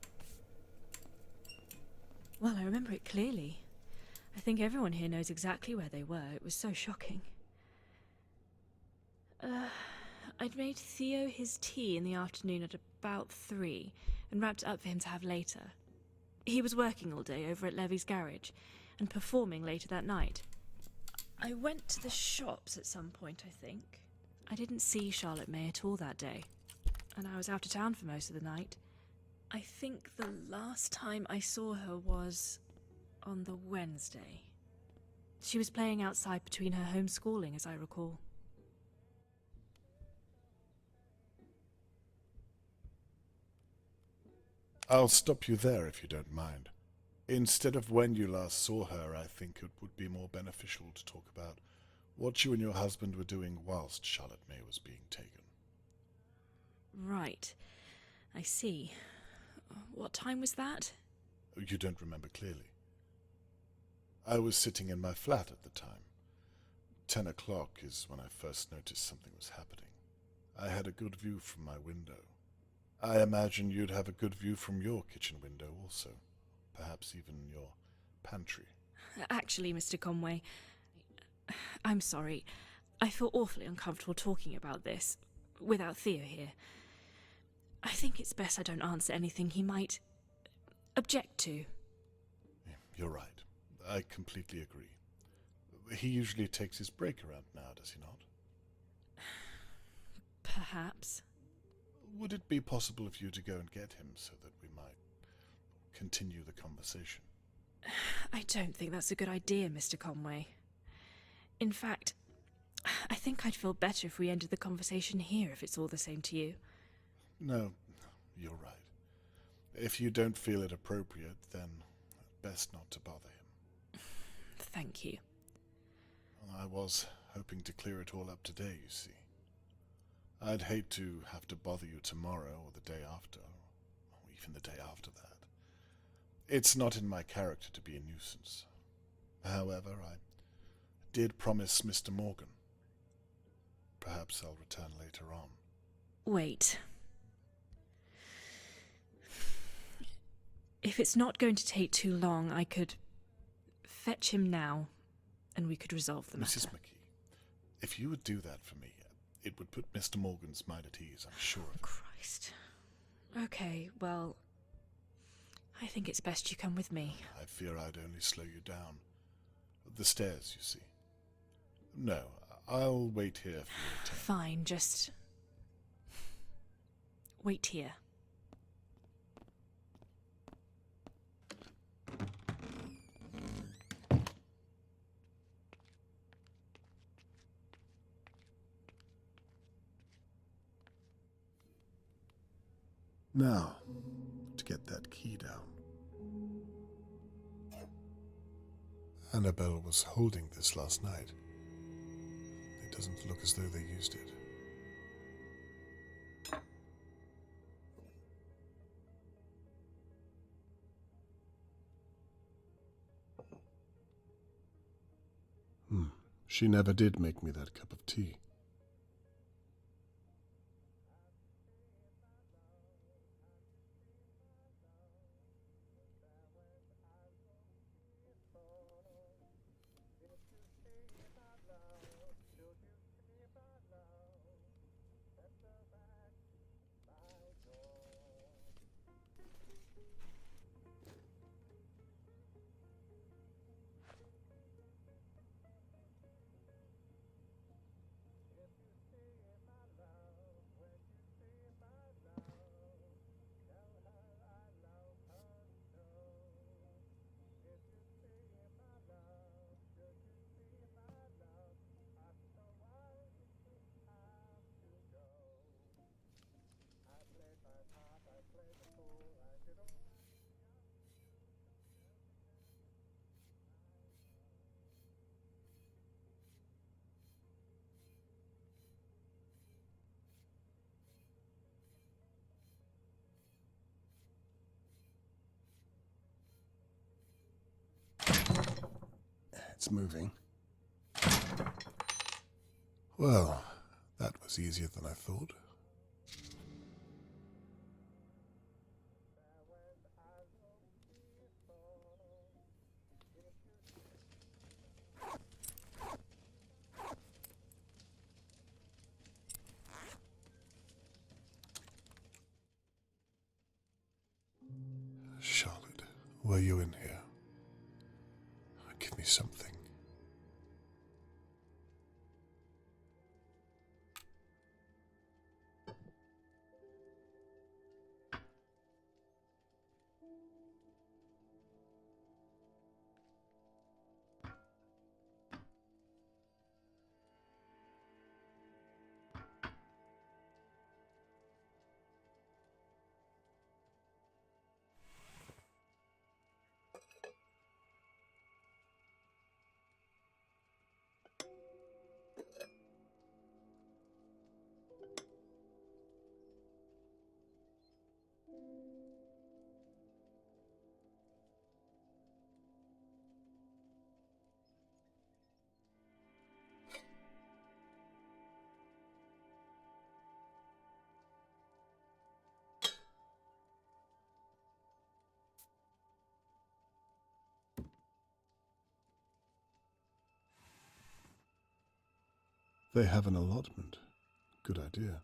Speaker 11: Well, I remember it clearly. I think everyone here knows exactly where they were. It was so shocking. I'd made Theo his tea in the afternoon at about 3 and wrapped it up for him to have later. He was working all day over at Levy's garage and performing later that night. I went to the shops at some point, I think. I didn't see Charlotte May at all that day, and I was out of town for most of the night. I think the last time I saw her was on the Wednesday. She was playing outside between her homeschooling, as I recall.
Speaker 6: I'll stop you there if you don't mind. Instead of when you last saw her, I think it would be more beneficial to talk about what you and your husband were doing whilst Charlotte May was being taken.
Speaker 11: Right. I see. What time was that?
Speaker 6: You don't remember clearly. I was sitting in my flat at the time. 10 o'clock is when I first noticed something was happening. I had a good view from my window. I imagine you'd have a good view from your kitchen window also. Perhaps even your pantry.
Speaker 11: Actually, Mr. Conway, I'm sorry. I feel awfully uncomfortable talking about this, without Theo here. I think it's best I don't answer anything he might object to.
Speaker 6: You're right. I completely agree. He usually takes his break around now, does he not?
Speaker 11: Perhaps.
Speaker 6: Would it be possible for you to go and get him so that we might continue the conversation?
Speaker 11: I don't think that's a good idea, Mr. Conway. In fact, I think I'd feel better if we ended the conversation here, if it's all the same to you.
Speaker 6: No, you're right. If you don't feel it appropriate, then best not to bother him.
Speaker 11: Thank you.
Speaker 6: I was hoping to clear it all up today, you see. I'd hate to have to bother you tomorrow or the day after, or even the day after that. It's not in my character to be a nuisance. However, I did promise Mr. Morgan. Perhaps I'll return later on.
Speaker 11: Wait. If it's not going to take too long, I could fetch him now, and we could resolve the matter.
Speaker 6: Mrs. McKee, if you would do that for me, it would put Mr. Morgan's mind at ease, I'm sure of it.
Speaker 11: Christ. Okay, well, I think it's best you come with me.
Speaker 6: I fear I'd only slow you down. The stairs, you see. No, I'll wait here for your return.
Speaker 11: Fine, just wait here.
Speaker 6: Now, to get that key down. Annabelle was holding this last night. It doesn't look as though they used it. She never did make me that cup of tea.
Speaker 3: It's moving. Well, that was easier than I thought. Charlotte, were you in here? Give me something. They have an allotment. Good idea.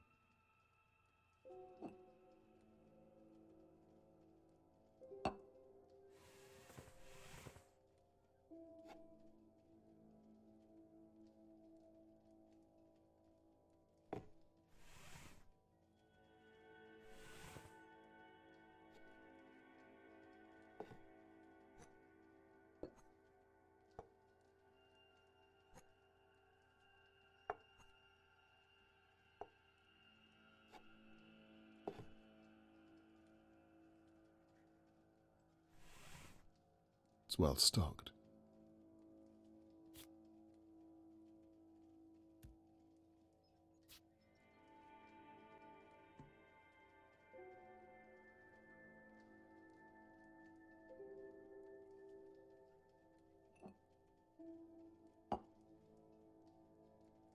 Speaker 3: It's well stocked.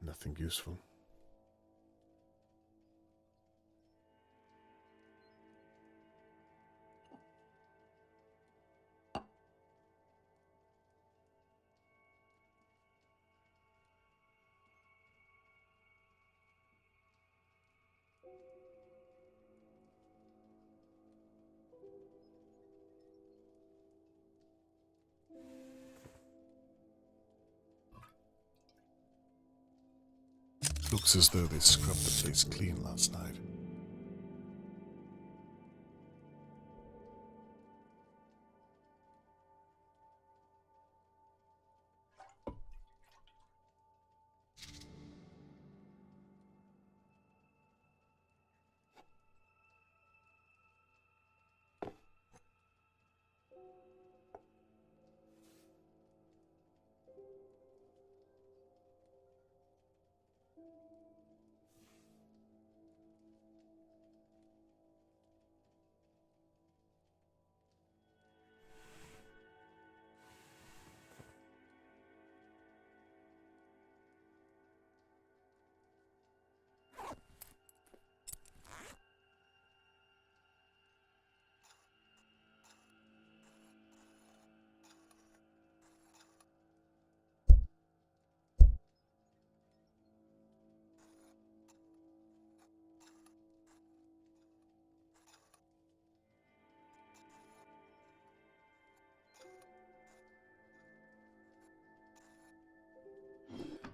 Speaker 3: Nothing useful. Looks as though they scrubbed the place clean last night.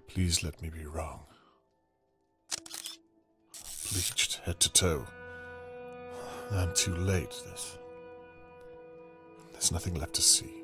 Speaker 3: Please let me be wrong. Bleached head to toe. I'm too late. There's nothing left to see.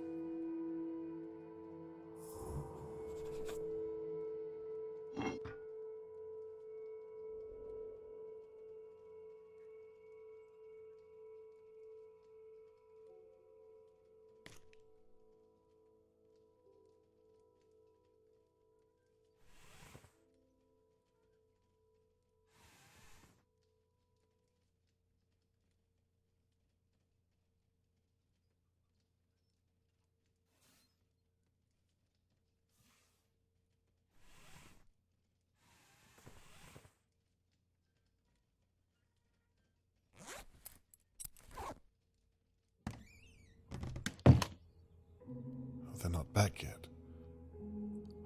Speaker 6: back yet,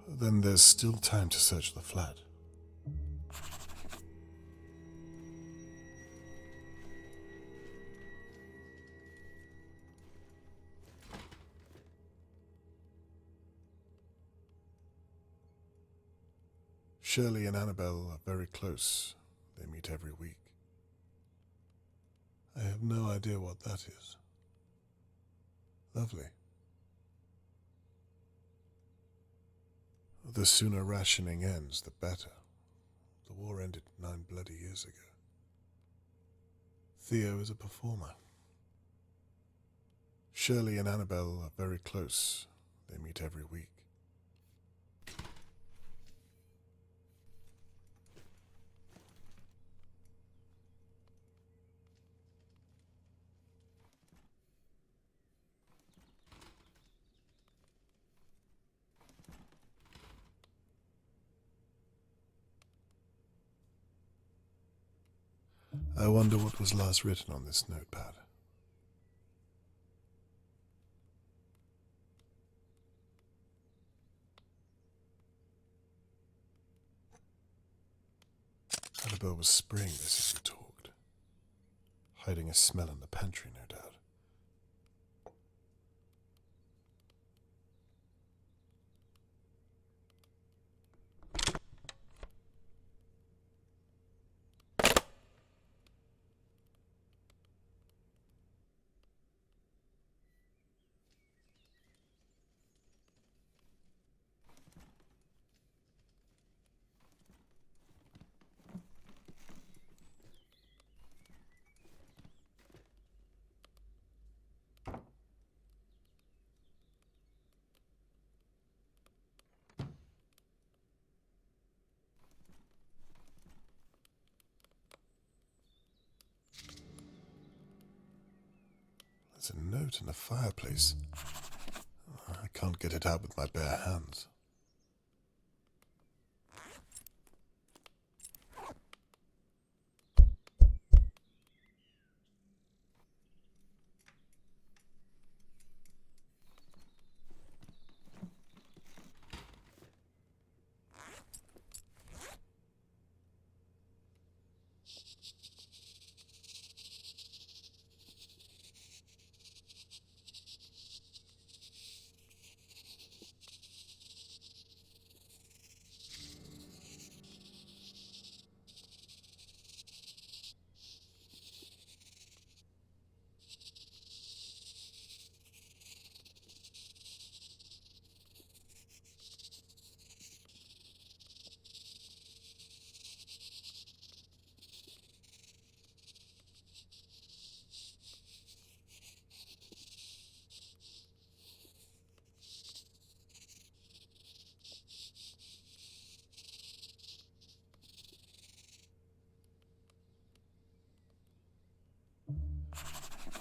Speaker 6: then there's still time to search the flat. Shirley and Annabelle are very close. They meet every week. I have no idea what that is. Lovely. The sooner rationing ends, the better. The war ended 9 bloody years ago. Theo is a performer. Shirley and Annabelle are very close. They meet every week. I wonder what was last written on this notepad. Annabelle was spraying this as we talked, hiding a smell in the pantry, no doubt. There's a note in the fireplace. I can't get it out with my bare hands.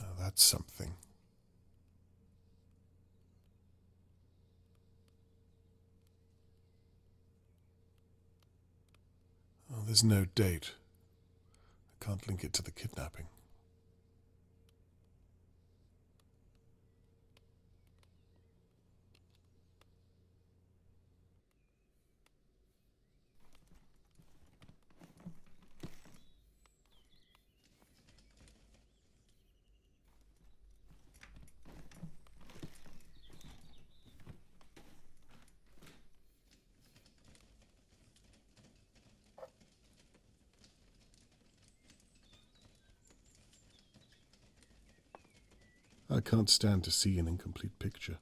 Speaker 6: Now that's something. Oh, there's no date. I can't link it to the kidnapping. I can't stand to see an incomplete picture.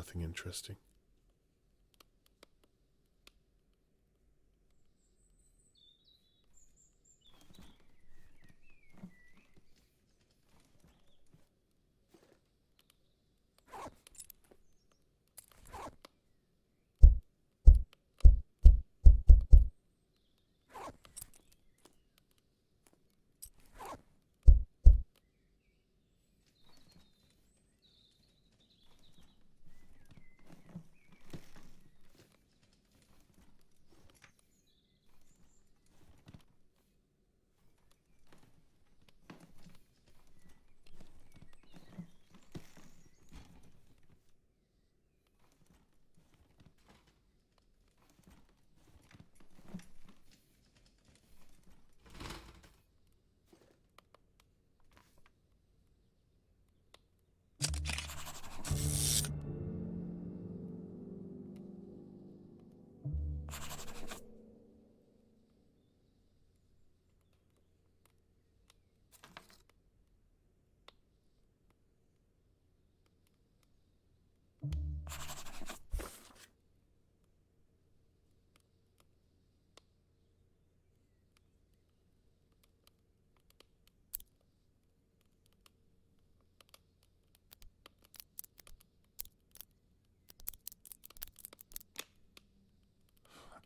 Speaker 3: nothing interesting.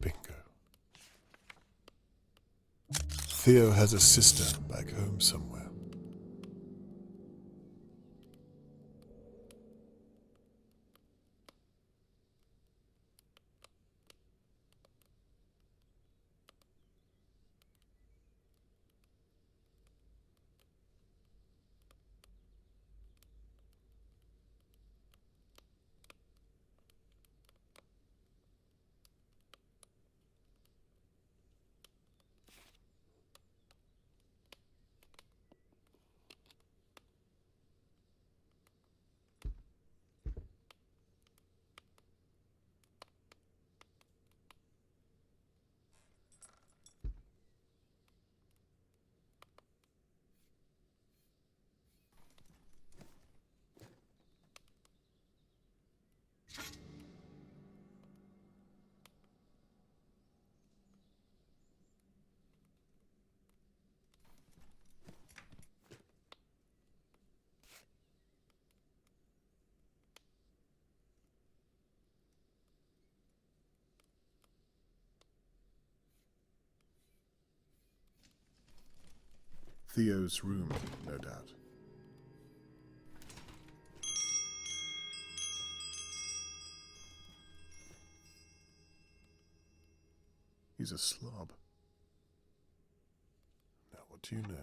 Speaker 3: Bingo. Theo has a sister back home somewhere. Theo's room, no doubt. He's a slob. Now, what do you know?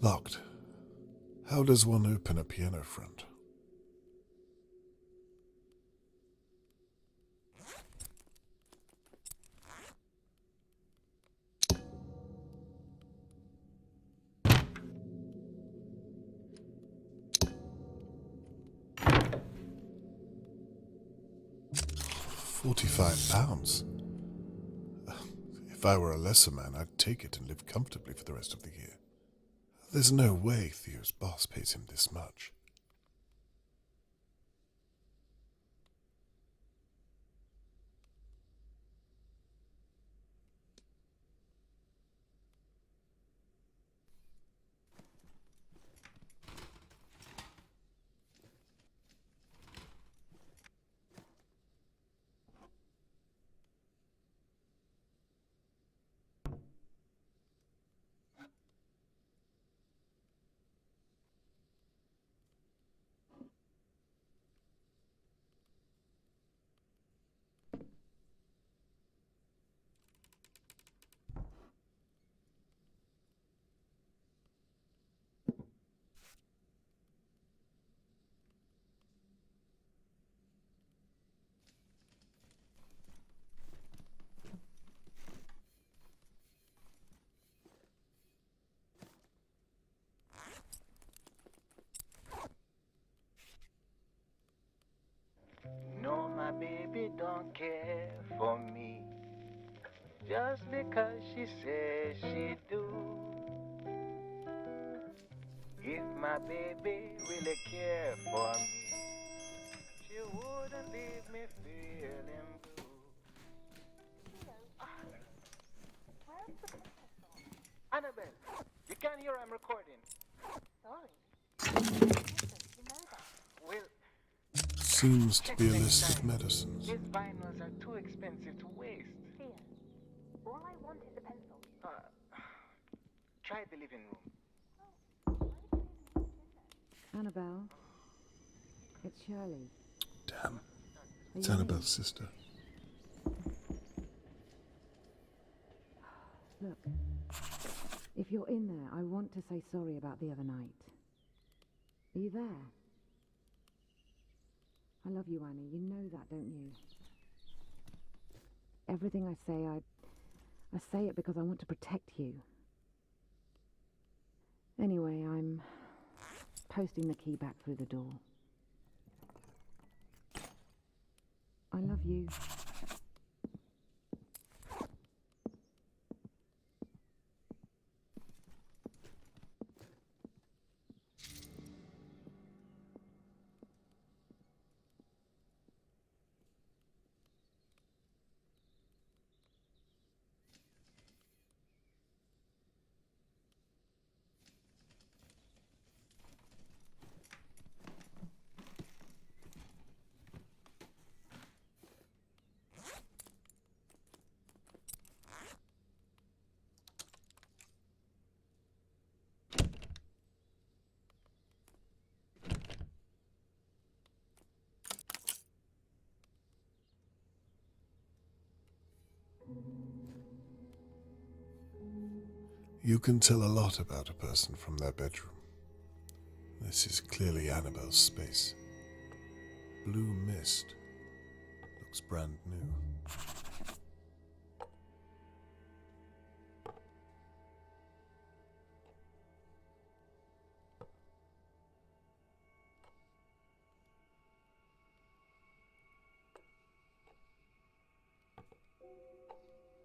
Speaker 3: Locked. How does one open a piano front? £45. If I were a lesser man, I'd take it and live comfortably for the rest of the year. There's no way Theo's boss pays him this much.
Speaker 12: No, my baby don't care for me. just because she says she do. If my baby really cared for me, she wouldn't leave me feeling blue. Annabelle, you can't hear I'm recording. Sorry. You know that. Well,
Speaker 3: Seems to be a list of medicines.
Speaker 12: these vinyls are too expensive to waste.
Speaker 2: Here. All I want is a pencil.
Speaker 12: Try the living room.
Speaker 8: Annabelle, it's Shirley.
Speaker 3: Damn. It's Annabelle's sister.
Speaker 8: Look, if you're in there, I want to say sorry about the other night. Are you there? I love you, Annie. You know that, don't you? Everything I say, I say it because I want to protect you. Anyway, I'm posting the key back through the door. I love you.
Speaker 3: You can tell a lot about a person from their bedroom. This is clearly Annabelle's space. Blue mist. Looks brand new.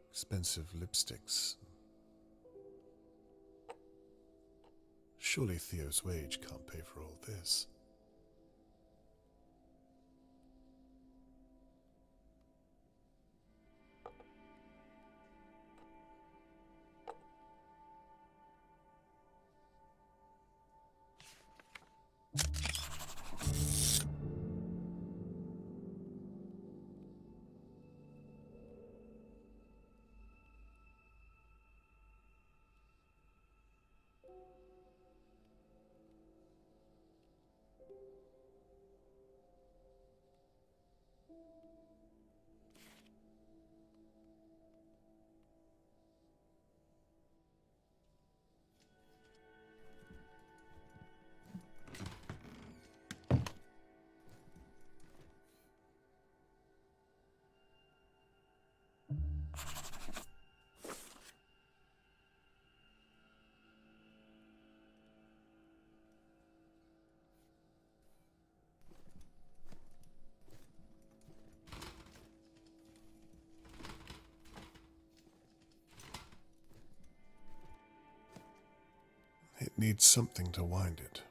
Speaker 3: Expensive lipsticks. Surely Theo's wage can't pay for all this. It needs something to wind it.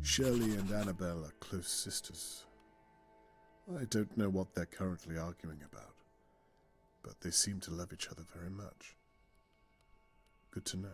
Speaker 3: Shirley and Annabelle are close sisters. I don't know what they're currently arguing about, but they seem to love each other very much. Good to know.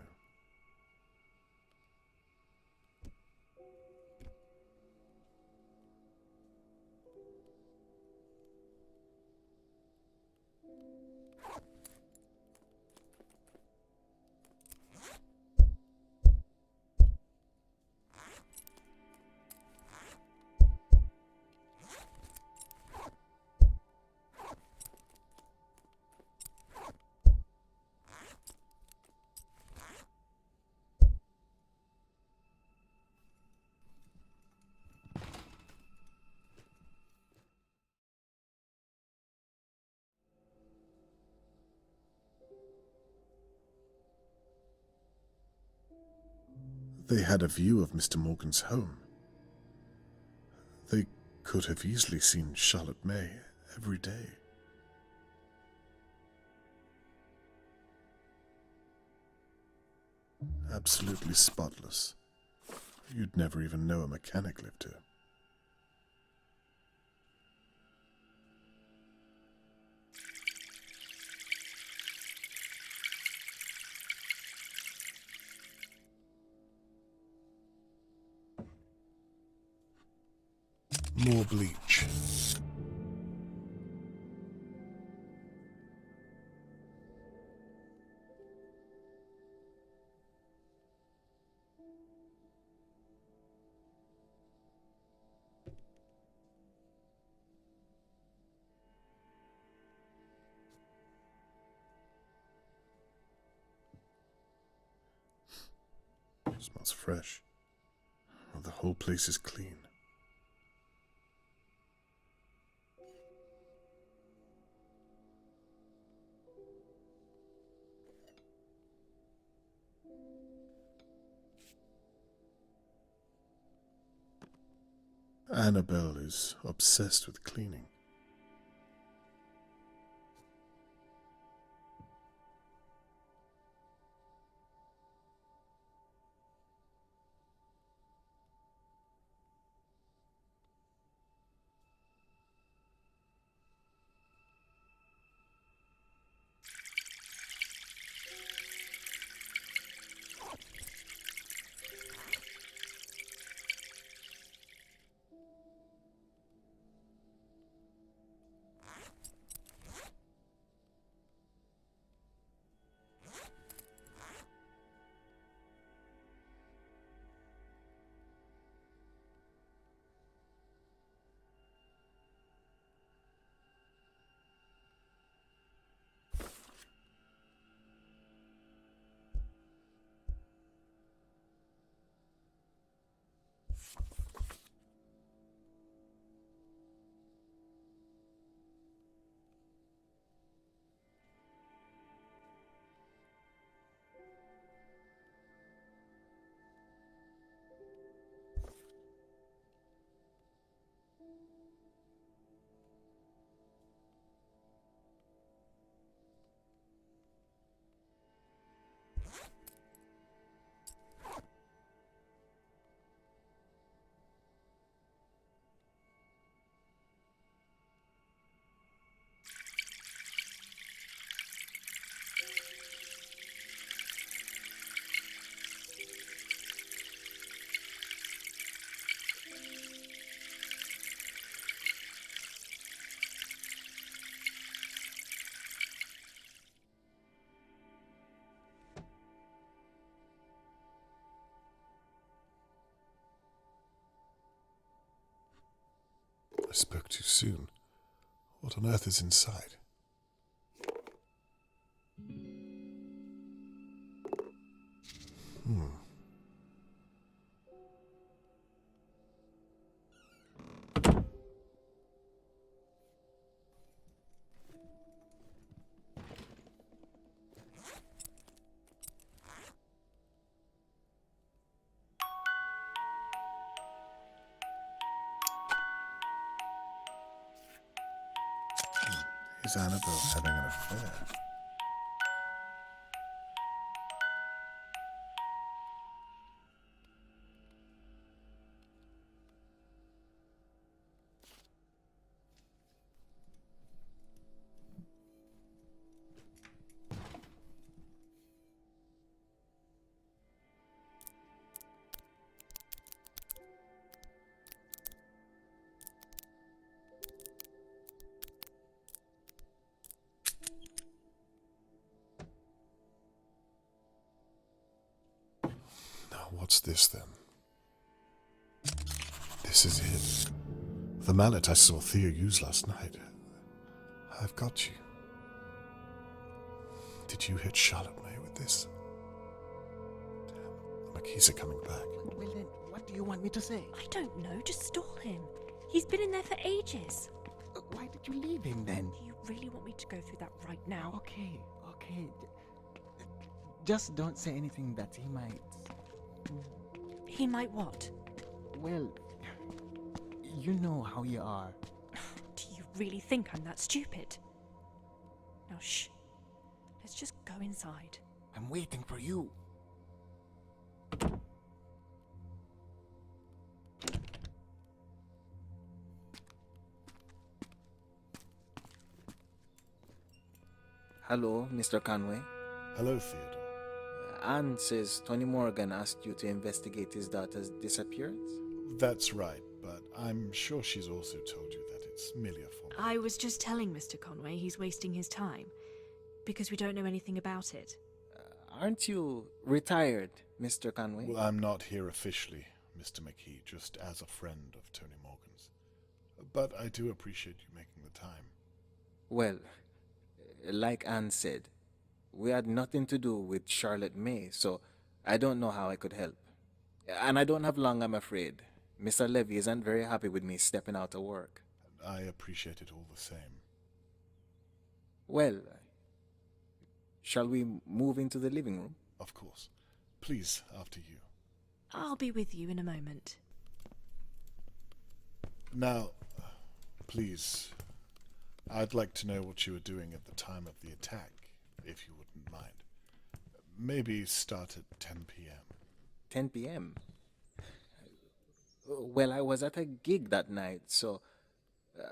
Speaker 3: They had a view of Mr. Morgan's home. They could have easily seen Charlotte May every day. Absolutely spotless. You'd never even know a mechanic lived here. More bleach. Smells fresh. Well, the whole place is clean. Annabelle is obsessed with cleaning. I spoke too soon. What on earth is inside? Is Annabelle having an affair? What's this, then? This is it. The mallet I saw Theo use last night. I've got you. Did you hit Charlotte May with this? Damn, the McKees are coming back.
Speaker 13: Well then, what do you want me to say?
Speaker 11: I don't know, just stall him. He's been in there for ages.
Speaker 13: Why did you leave him then?
Speaker 11: Do you really want me to go through that right now?
Speaker 13: Okay. Just don't say anything that he might
Speaker 5: He might what?
Speaker 4: Well, you know how you are.
Speaker 5: Do you really think I'm that stupid? Now, shh. Let's just go inside.
Speaker 13: I'm waiting for you.
Speaker 4: Hello, Mr. Conway.
Speaker 6: Hello, Theodore.
Speaker 4: Anne says Tony Morgan asked you to investigate his daughter's disappearance?
Speaker 6: That's right, but I'm sure she's also told you that it's merely a formality.
Speaker 11: I was just telling Mr. Conway he's wasting his time, because we don't know anything about it.
Speaker 4: Aren't you retired, Mr. Conway?
Speaker 6: Well, I'm not here officially, Mr. McKee, just as a friend of Tony Morgan's. But I do appreciate you making the time.
Speaker 4: Well, like Anne said, we had nothing to do with Charlotte May, so I don't know how I could help. And I don't have long, I'm afraid. Mr. Levy isn't very happy with me stepping out of work.
Speaker 6: I appreciate it all the same.
Speaker 4: Well, shall we move into the living room?
Speaker 6: Of course. Please, after you.
Speaker 11: I'll be with you in a moment.
Speaker 6: Now, please, I'd like to know what you were doing at the time of the attack, if you wouldn't mind. Maybe start at 10 p.m.
Speaker 4: 10 p.m.? Well, I was at a gig that night, so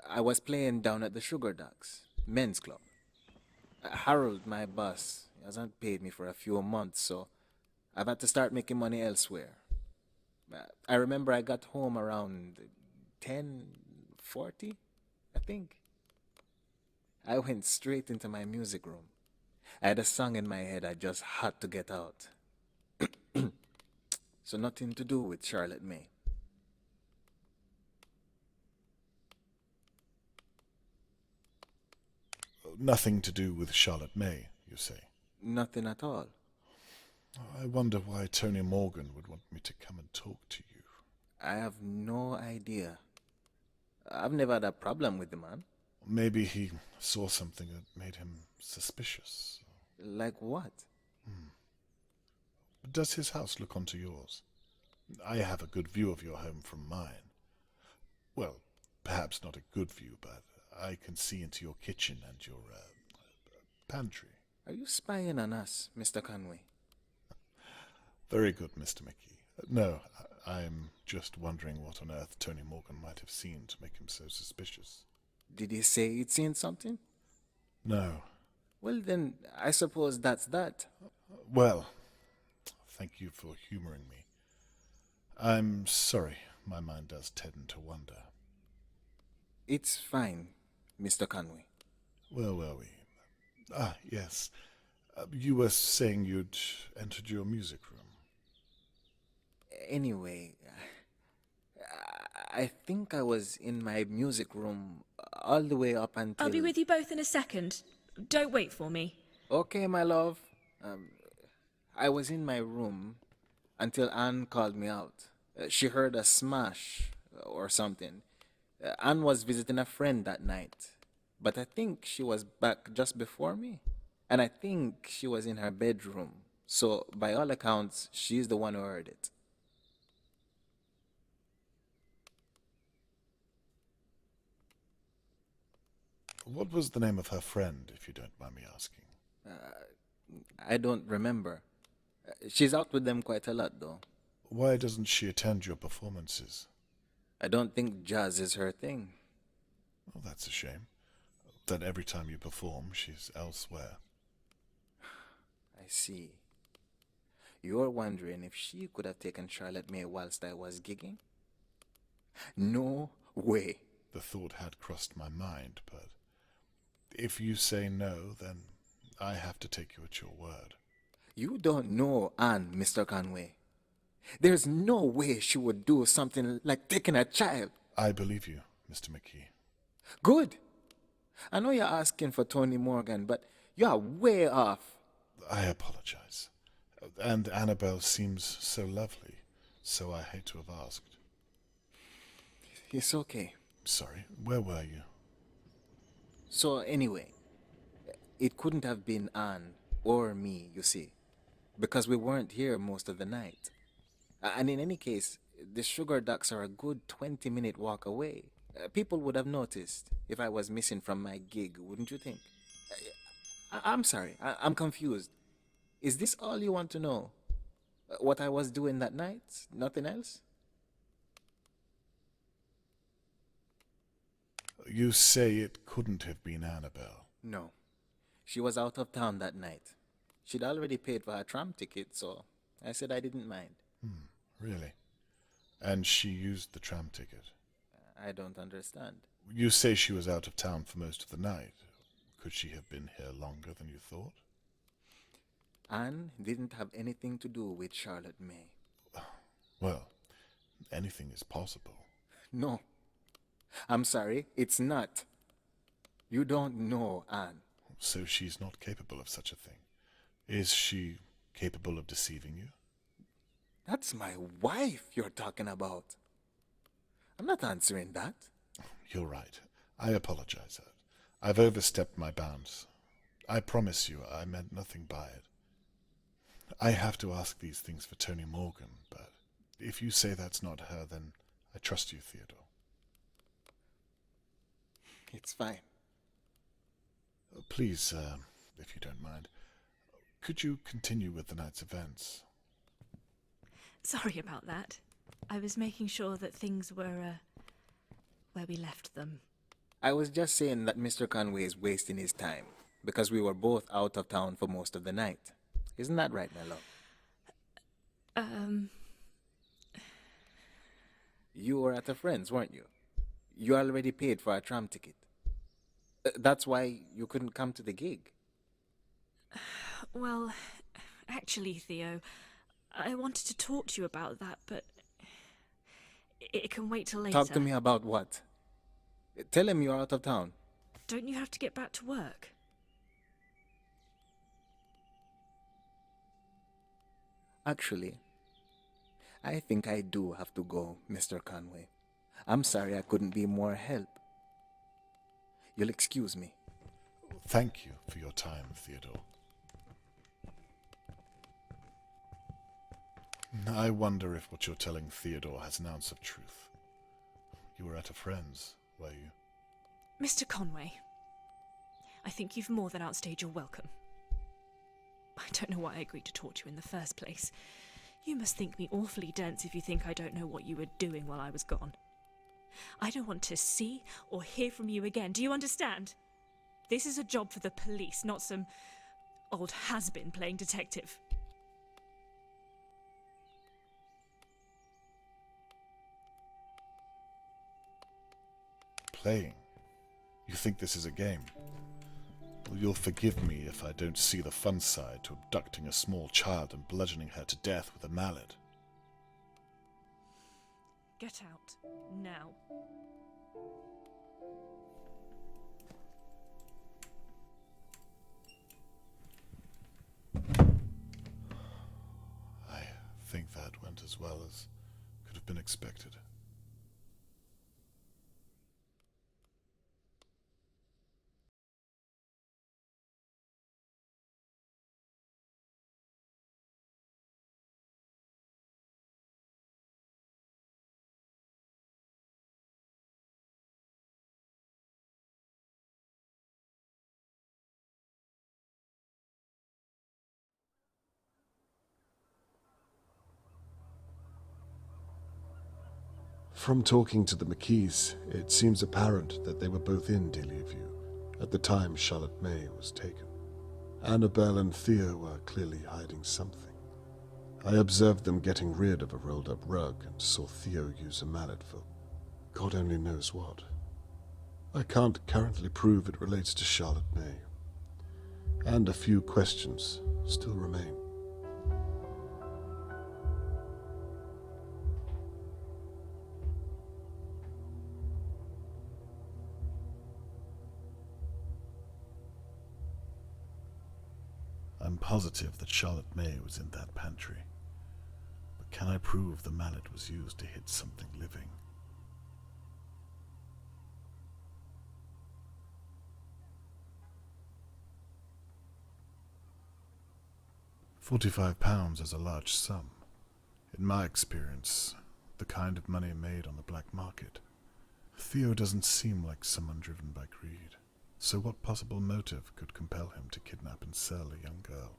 Speaker 4: I was playing down at the Sugar Ducks men's club. Harold, my boss, hasn't paid me for a few months, so I've had to start making money elsewhere. I remember I got home around 10:40, I think. I went straight into my music room. I had a song in my head I just had to get out. So nothing to do with Charlotte May.
Speaker 6: Nothing to do with Charlotte May, you say?
Speaker 4: Nothing at all.
Speaker 6: I wonder why Tony Morgan would want me to come and talk to you.
Speaker 4: I have no idea. I've never had a problem with the man.
Speaker 6: Maybe he saw something that made him suspicious.
Speaker 4: Like what?
Speaker 6: Does his house look onto yours? I have a good view of your home from mine. Well, perhaps not a good view, but I can see into your kitchen and your pantry.
Speaker 4: Are you spying on us, Mr. Conway?
Speaker 6: Very good, Mr. McKee. No, I'm just wondering what on earth Tony Morgan might have seen to make him so suspicious.
Speaker 4: Did he say he'd seen something?
Speaker 6: No.
Speaker 4: Well, then, I suppose that's that.
Speaker 6: Well, thank you for humoring me. I'm sorry, my mind does tend to wander.
Speaker 4: It's fine, Mr. Conway.
Speaker 6: Where were we? Yes. You were saying you'd entered your music room.
Speaker 4: Anyway, I think I was in my music room all the way up until...
Speaker 11: I'll be with you both in a second. Don't wait for me.
Speaker 4: Okay, my love. I was in my room until Anne called me out. She heard a smash or something. Anne was visiting a friend that night, but I think she was back just before me. And I think she was in her bedroom. So, by all accounts, she's the one who heard it.
Speaker 6: What was the name of her friend, if you don't mind me asking?
Speaker 4: I don't remember. She's out with them quite a lot, though.
Speaker 6: Why doesn't she attend your performances?
Speaker 4: I don't think jazz is her thing.
Speaker 6: Well, that's a shame. That every time you perform, she's elsewhere.
Speaker 4: I see. You're wondering if she could have taken Charlotte May whilst I was gigging? No way.
Speaker 6: The thought had crossed my mind, but if you say no, then I have to take you at your word.
Speaker 4: You don't know Anne, Mr. Conway. There's no way she would do something like taking a child.
Speaker 6: I believe you, Mr. McKee.
Speaker 4: Good. I know you're asking for Tony Morgan, but you're way off.
Speaker 6: I apologize. And Annabelle seems so lovely, so I hate to have asked.
Speaker 4: It's okay.
Speaker 6: Sorry, where were you?
Speaker 4: So anyway, it couldn't have been Anne or me, you see, because we weren't here most of the night. And in any case, the sugar docks are a good 20-minute walk away. People would have noticed if I was missing from my gig, wouldn't you think? I'm sorry, I'm confused. Is this all you want to know? What I was doing that night? Nothing else?
Speaker 6: You say it couldn't have been Annabelle.
Speaker 4: No. She was out of town that night. She'd already paid for her tram ticket, so I said I didn't mind.
Speaker 6: Really? And she used the tram ticket?
Speaker 4: I don't understand.
Speaker 6: You say she was out of town for most of the night. Could she have been here longer than you thought?
Speaker 4: Anne didn't have anything to do with Charlotte May.
Speaker 6: Well, anything is possible.
Speaker 4: No. I'm sorry, it's not. You don't know Anne.
Speaker 6: So she's not capable of such a thing. Is she capable of deceiving you?
Speaker 4: That's my wife you're talking about. I'm not answering that.
Speaker 6: You're right. I apologize. I've overstepped my bounds. I promise you I meant nothing by it. I have to ask these things for Tony Morgan, but if you say that's not her, then I trust you, Theodore.
Speaker 4: It's fine.
Speaker 6: Please, if you don't mind, could you continue with the night's events?
Speaker 11: Sorry about that. I was making sure that things were, where we left them.
Speaker 4: I was just saying that Mr. Conway is wasting his time because we were both out of town for most of the night. Isn't that right, my love? You were at a friend's, weren't you? You already paid for a tram ticket. That's why you couldn't come to the gig.
Speaker 11: Well, actually, Theo, I wanted to talk to you about that, but it can wait till later.
Speaker 4: Talk to me about what? Tell him you're out of town.
Speaker 11: Don't you have to get back to work?
Speaker 4: Actually, I think I do have to go, Mr. Conway. I'm sorry I couldn't be more help. You'll excuse me.
Speaker 6: Thank you for your time, Theodore. I wonder if what you're telling Theodore has an ounce of truth. You were at a friend's, were you?
Speaker 11: Mr. Conway, I think you've more than outstayed your welcome. I don't know why I agreed to talk to you in the first place. You must think me awfully dense if you think I don't know what you were doing while I was gone. I don't want to see or hear from you again. Do you understand? This is a job for the police, not some old has-been playing detective.
Speaker 6: Playing? You think this is a game? Well, you'll forgive me if I don't see the fun side to abducting a small child and bludgeoning her to death with a mallet.
Speaker 11: Get out, now.
Speaker 6: I think that went as well as could have been expected. From talking to the McKees, it seems apparent that they were both in Dahlia View at the time Charlotte May was taken. Annabelle and Theo were clearly hiding something. I observed them getting rid of a rolled-up rug and saw Theo use a mallet for God only knows what. I can't currently prove it relates to Charlotte May, and a few questions still remain. I'm positive that Charlotte May was in that pantry. But can I prove the mallet was used to hit something living? £45 is a large sum.
Speaker 3: In my experience, the kind of money made on the black market, Theo doesn't seem like someone driven by greed. So what possible motive could compel him to kidnap and sell a young girl?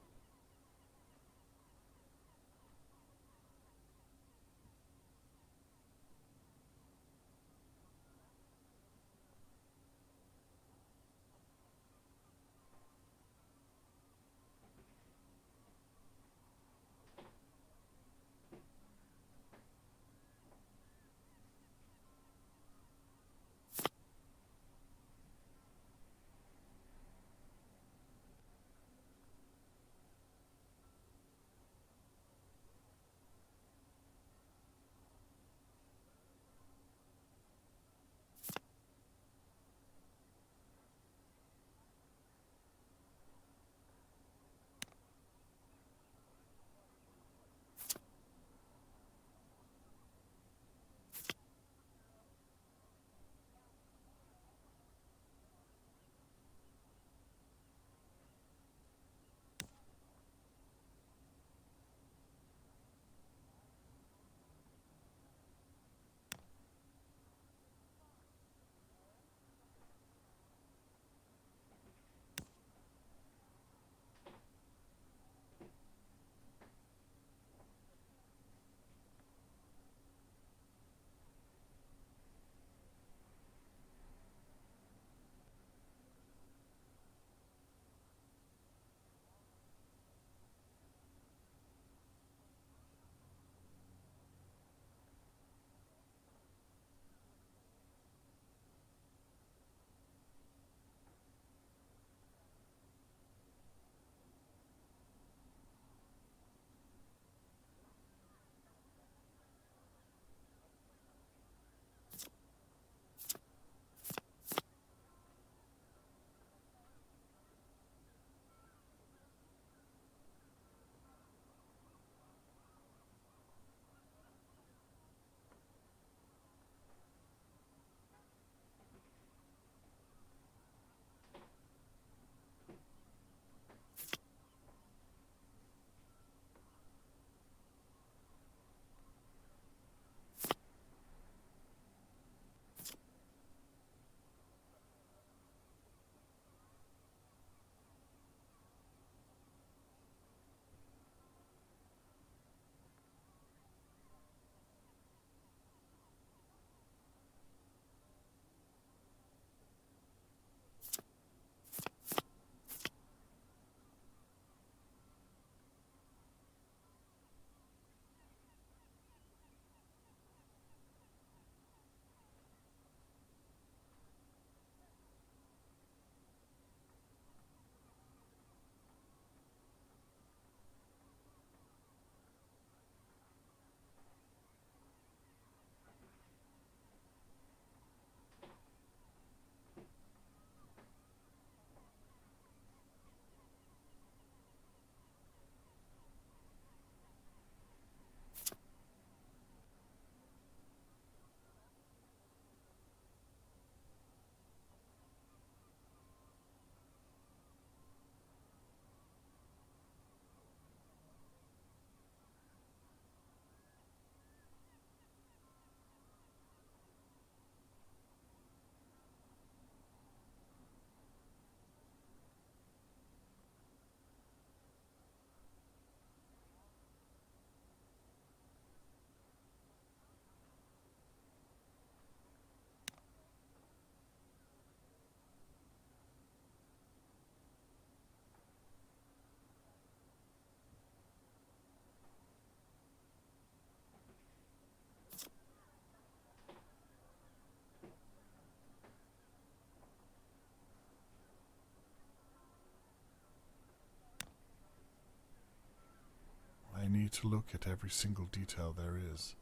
Speaker 3: I need to look at every single detail there is.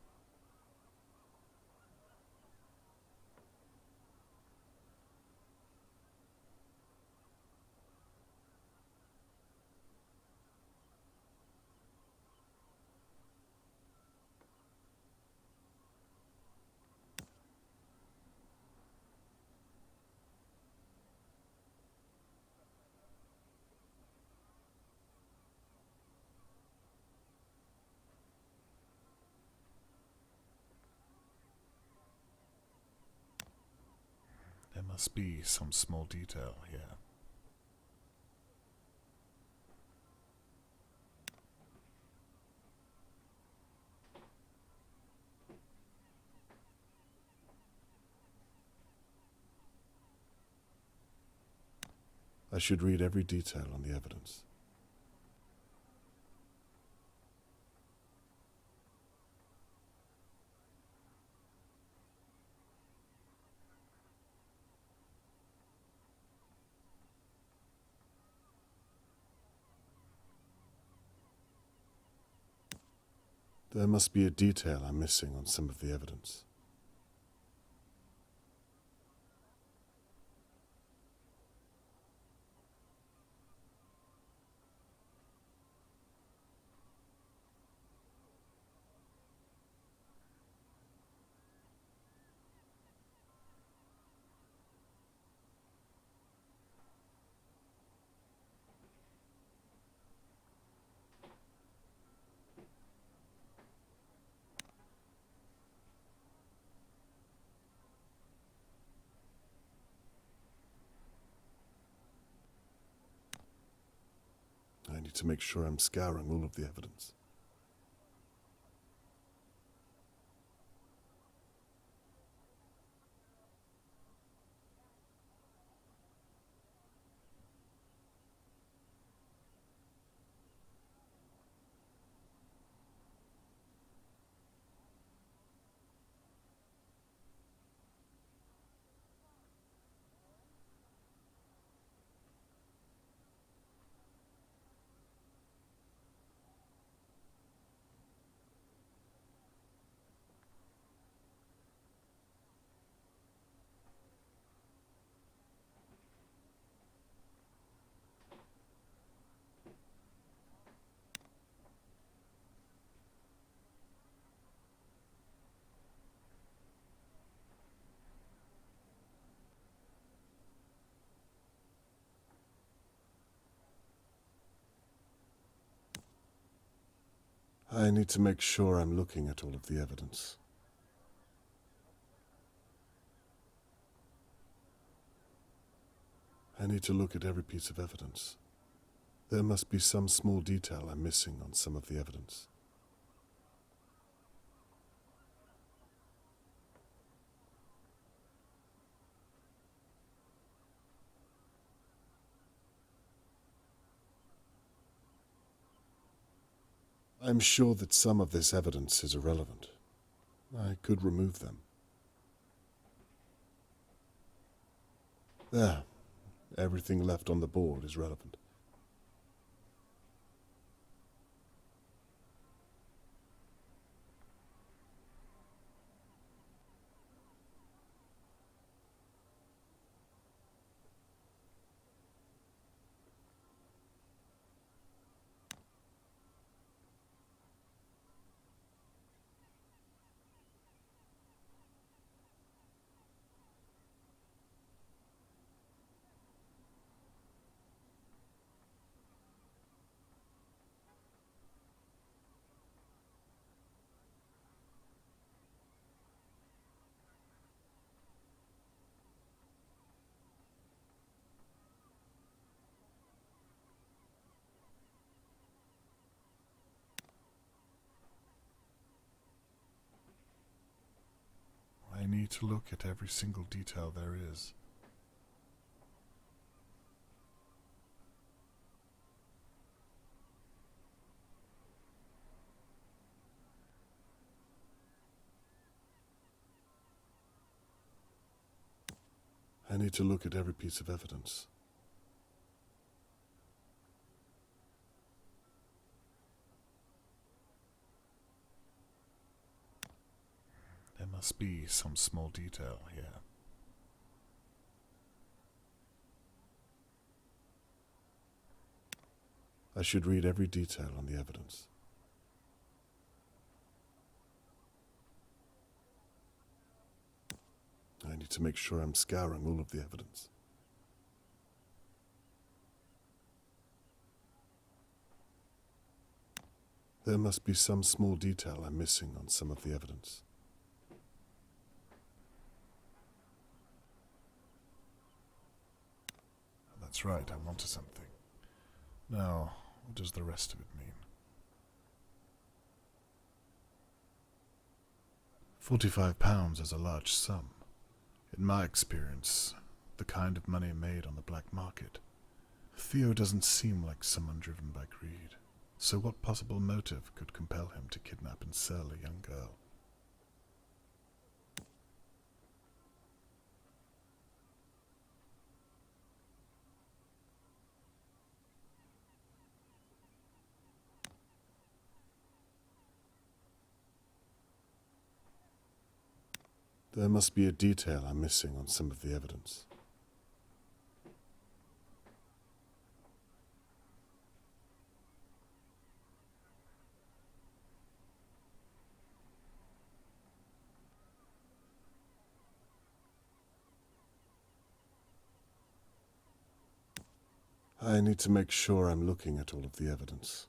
Speaker 6: must be some small detail here. I should read every detail on the evidence. There must be a detail I'm missing on some of the evidence. I need to make sure I'm scouring all of the evidence. I need to make sure I'm looking at all of the evidence. I need to look at every piece of evidence. There must be some small detail I'm missing on some of the evidence. I'm sure that some of this evidence is irrelevant. I could remove them. There. Everything left on the board is relevant. I need to look at every single detail there is. I need to look at every piece of evidence. There must be some small detail here. I should read every detail on the evidence. I need to make sure I'm scouring all of the evidence. There must be some small detail I'm missing on some of the evidence. That's right, I'm onto something. Now, what does the rest of it mean? 45 pounds is a large sum. In my experience, the kind of money made on the black market. Theo doesn't seem like someone driven by greed. So what possible motive could compel him to kidnap and sell a young girl? There must be a detail I'm missing on some of the evidence. I need to make sure I'm looking at all of the evidence.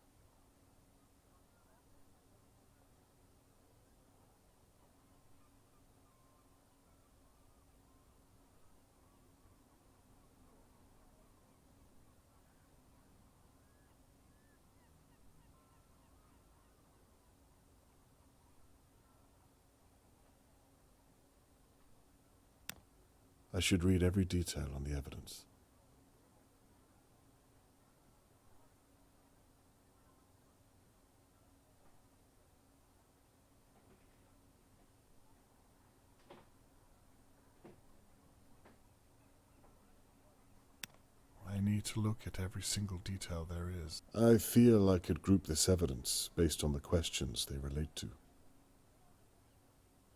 Speaker 6: I should read every detail on the evidence. I need to look at every single detail there is. I feel I could group this evidence based on the questions they relate to.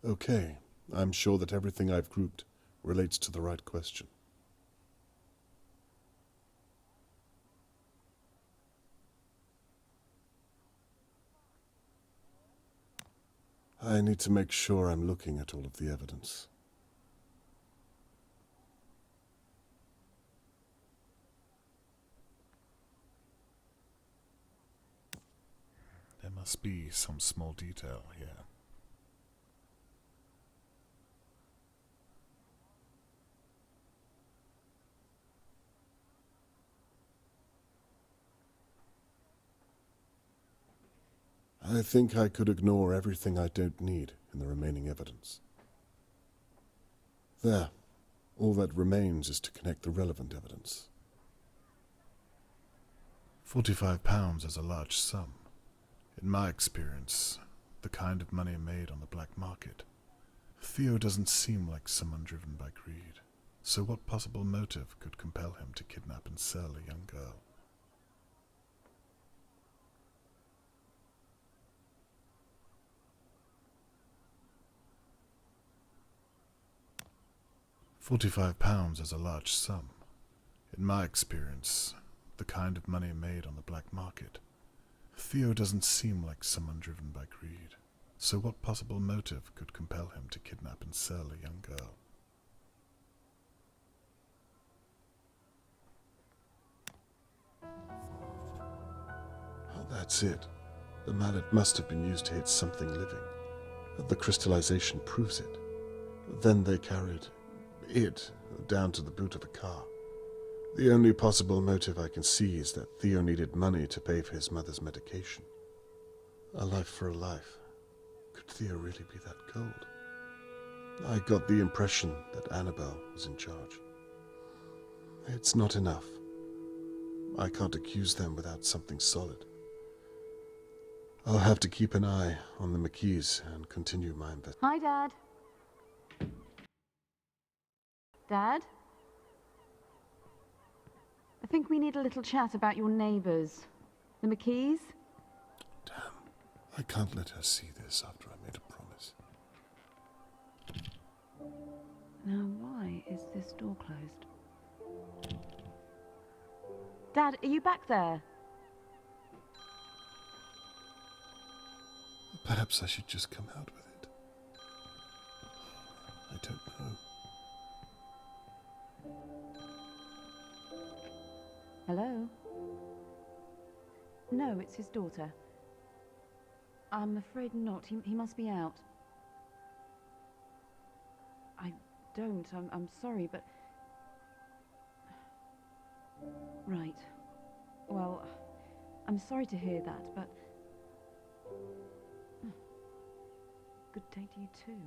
Speaker 6: Okay, I'm sure that everything I've grouped relates to the right question. I need to make sure I'm looking at all of the evidence. There must be some small detail here. I think I could ignore everything I don't need in the remaining evidence. There. All that remains is to connect the relevant evidence. 45 pounds is a large sum. In my experience, the kind of money made on the black market. Theo doesn't seem like someone driven by greed. So what possible motive could compel him to kidnap and sell a young girl? £45 is a large sum. In my experience, the kind of money made on the black market. Theo doesn't seem like someone driven by greed. So what possible motive could compel him to kidnap and sell a young girl? Oh, that's it. The mallet must have been used to hit something living. The crystallization proves it. Then they carried it down to the boot of a car. The only possible motive I can see is that Theo needed money to pay for his mother's medication. A life for a life. Could Theo really be that cold? I got the impression that Annabelle was in charge. It's not enough. I can't accuse them without something solid. I'll have to keep an eye on the McKees and continue my investigation.
Speaker 14: Hi, Dad. Dad? I think we need a little chat about your neighbours. The McKees?
Speaker 6: Damn. I can't let her see this after I made a promise.
Speaker 14: Now, why is this door closed? Dad, are you back there?
Speaker 6: Perhaps I should just come out with it. I don't know.
Speaker 14: Hello? No, it's his daughter. I'm afraid not. He must be out. I don't. I'm sorry, but... Right. Well, I'm sorry to hear that, but... Good day to you too.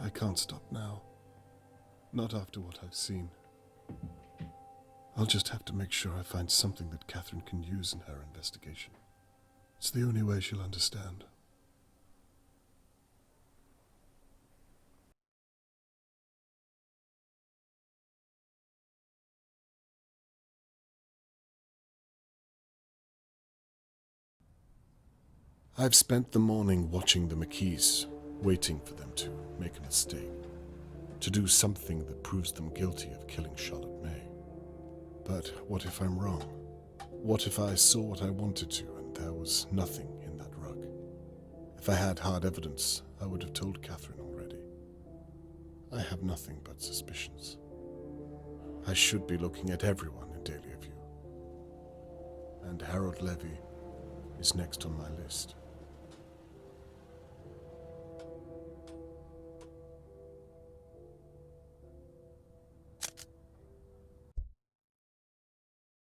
Speaker 3: I can't stop now. Not after what I've seen. I'll just have to make sure I find something that Catherine can use in her investigation. It's the only way she'll understand. I've spent the morning watching the McKees, waiting for them to make a mistake, to do something that proves them guilty of killing Charlotte May. But what if I'm wrong? What if I saw what I wanted to and there was nothing in that rug? If I had hard evidence, I would have told Catherine already. I have nothing but suspicions. I should be looking at everyone in Dahlia View. And Harold Levy is next on my list.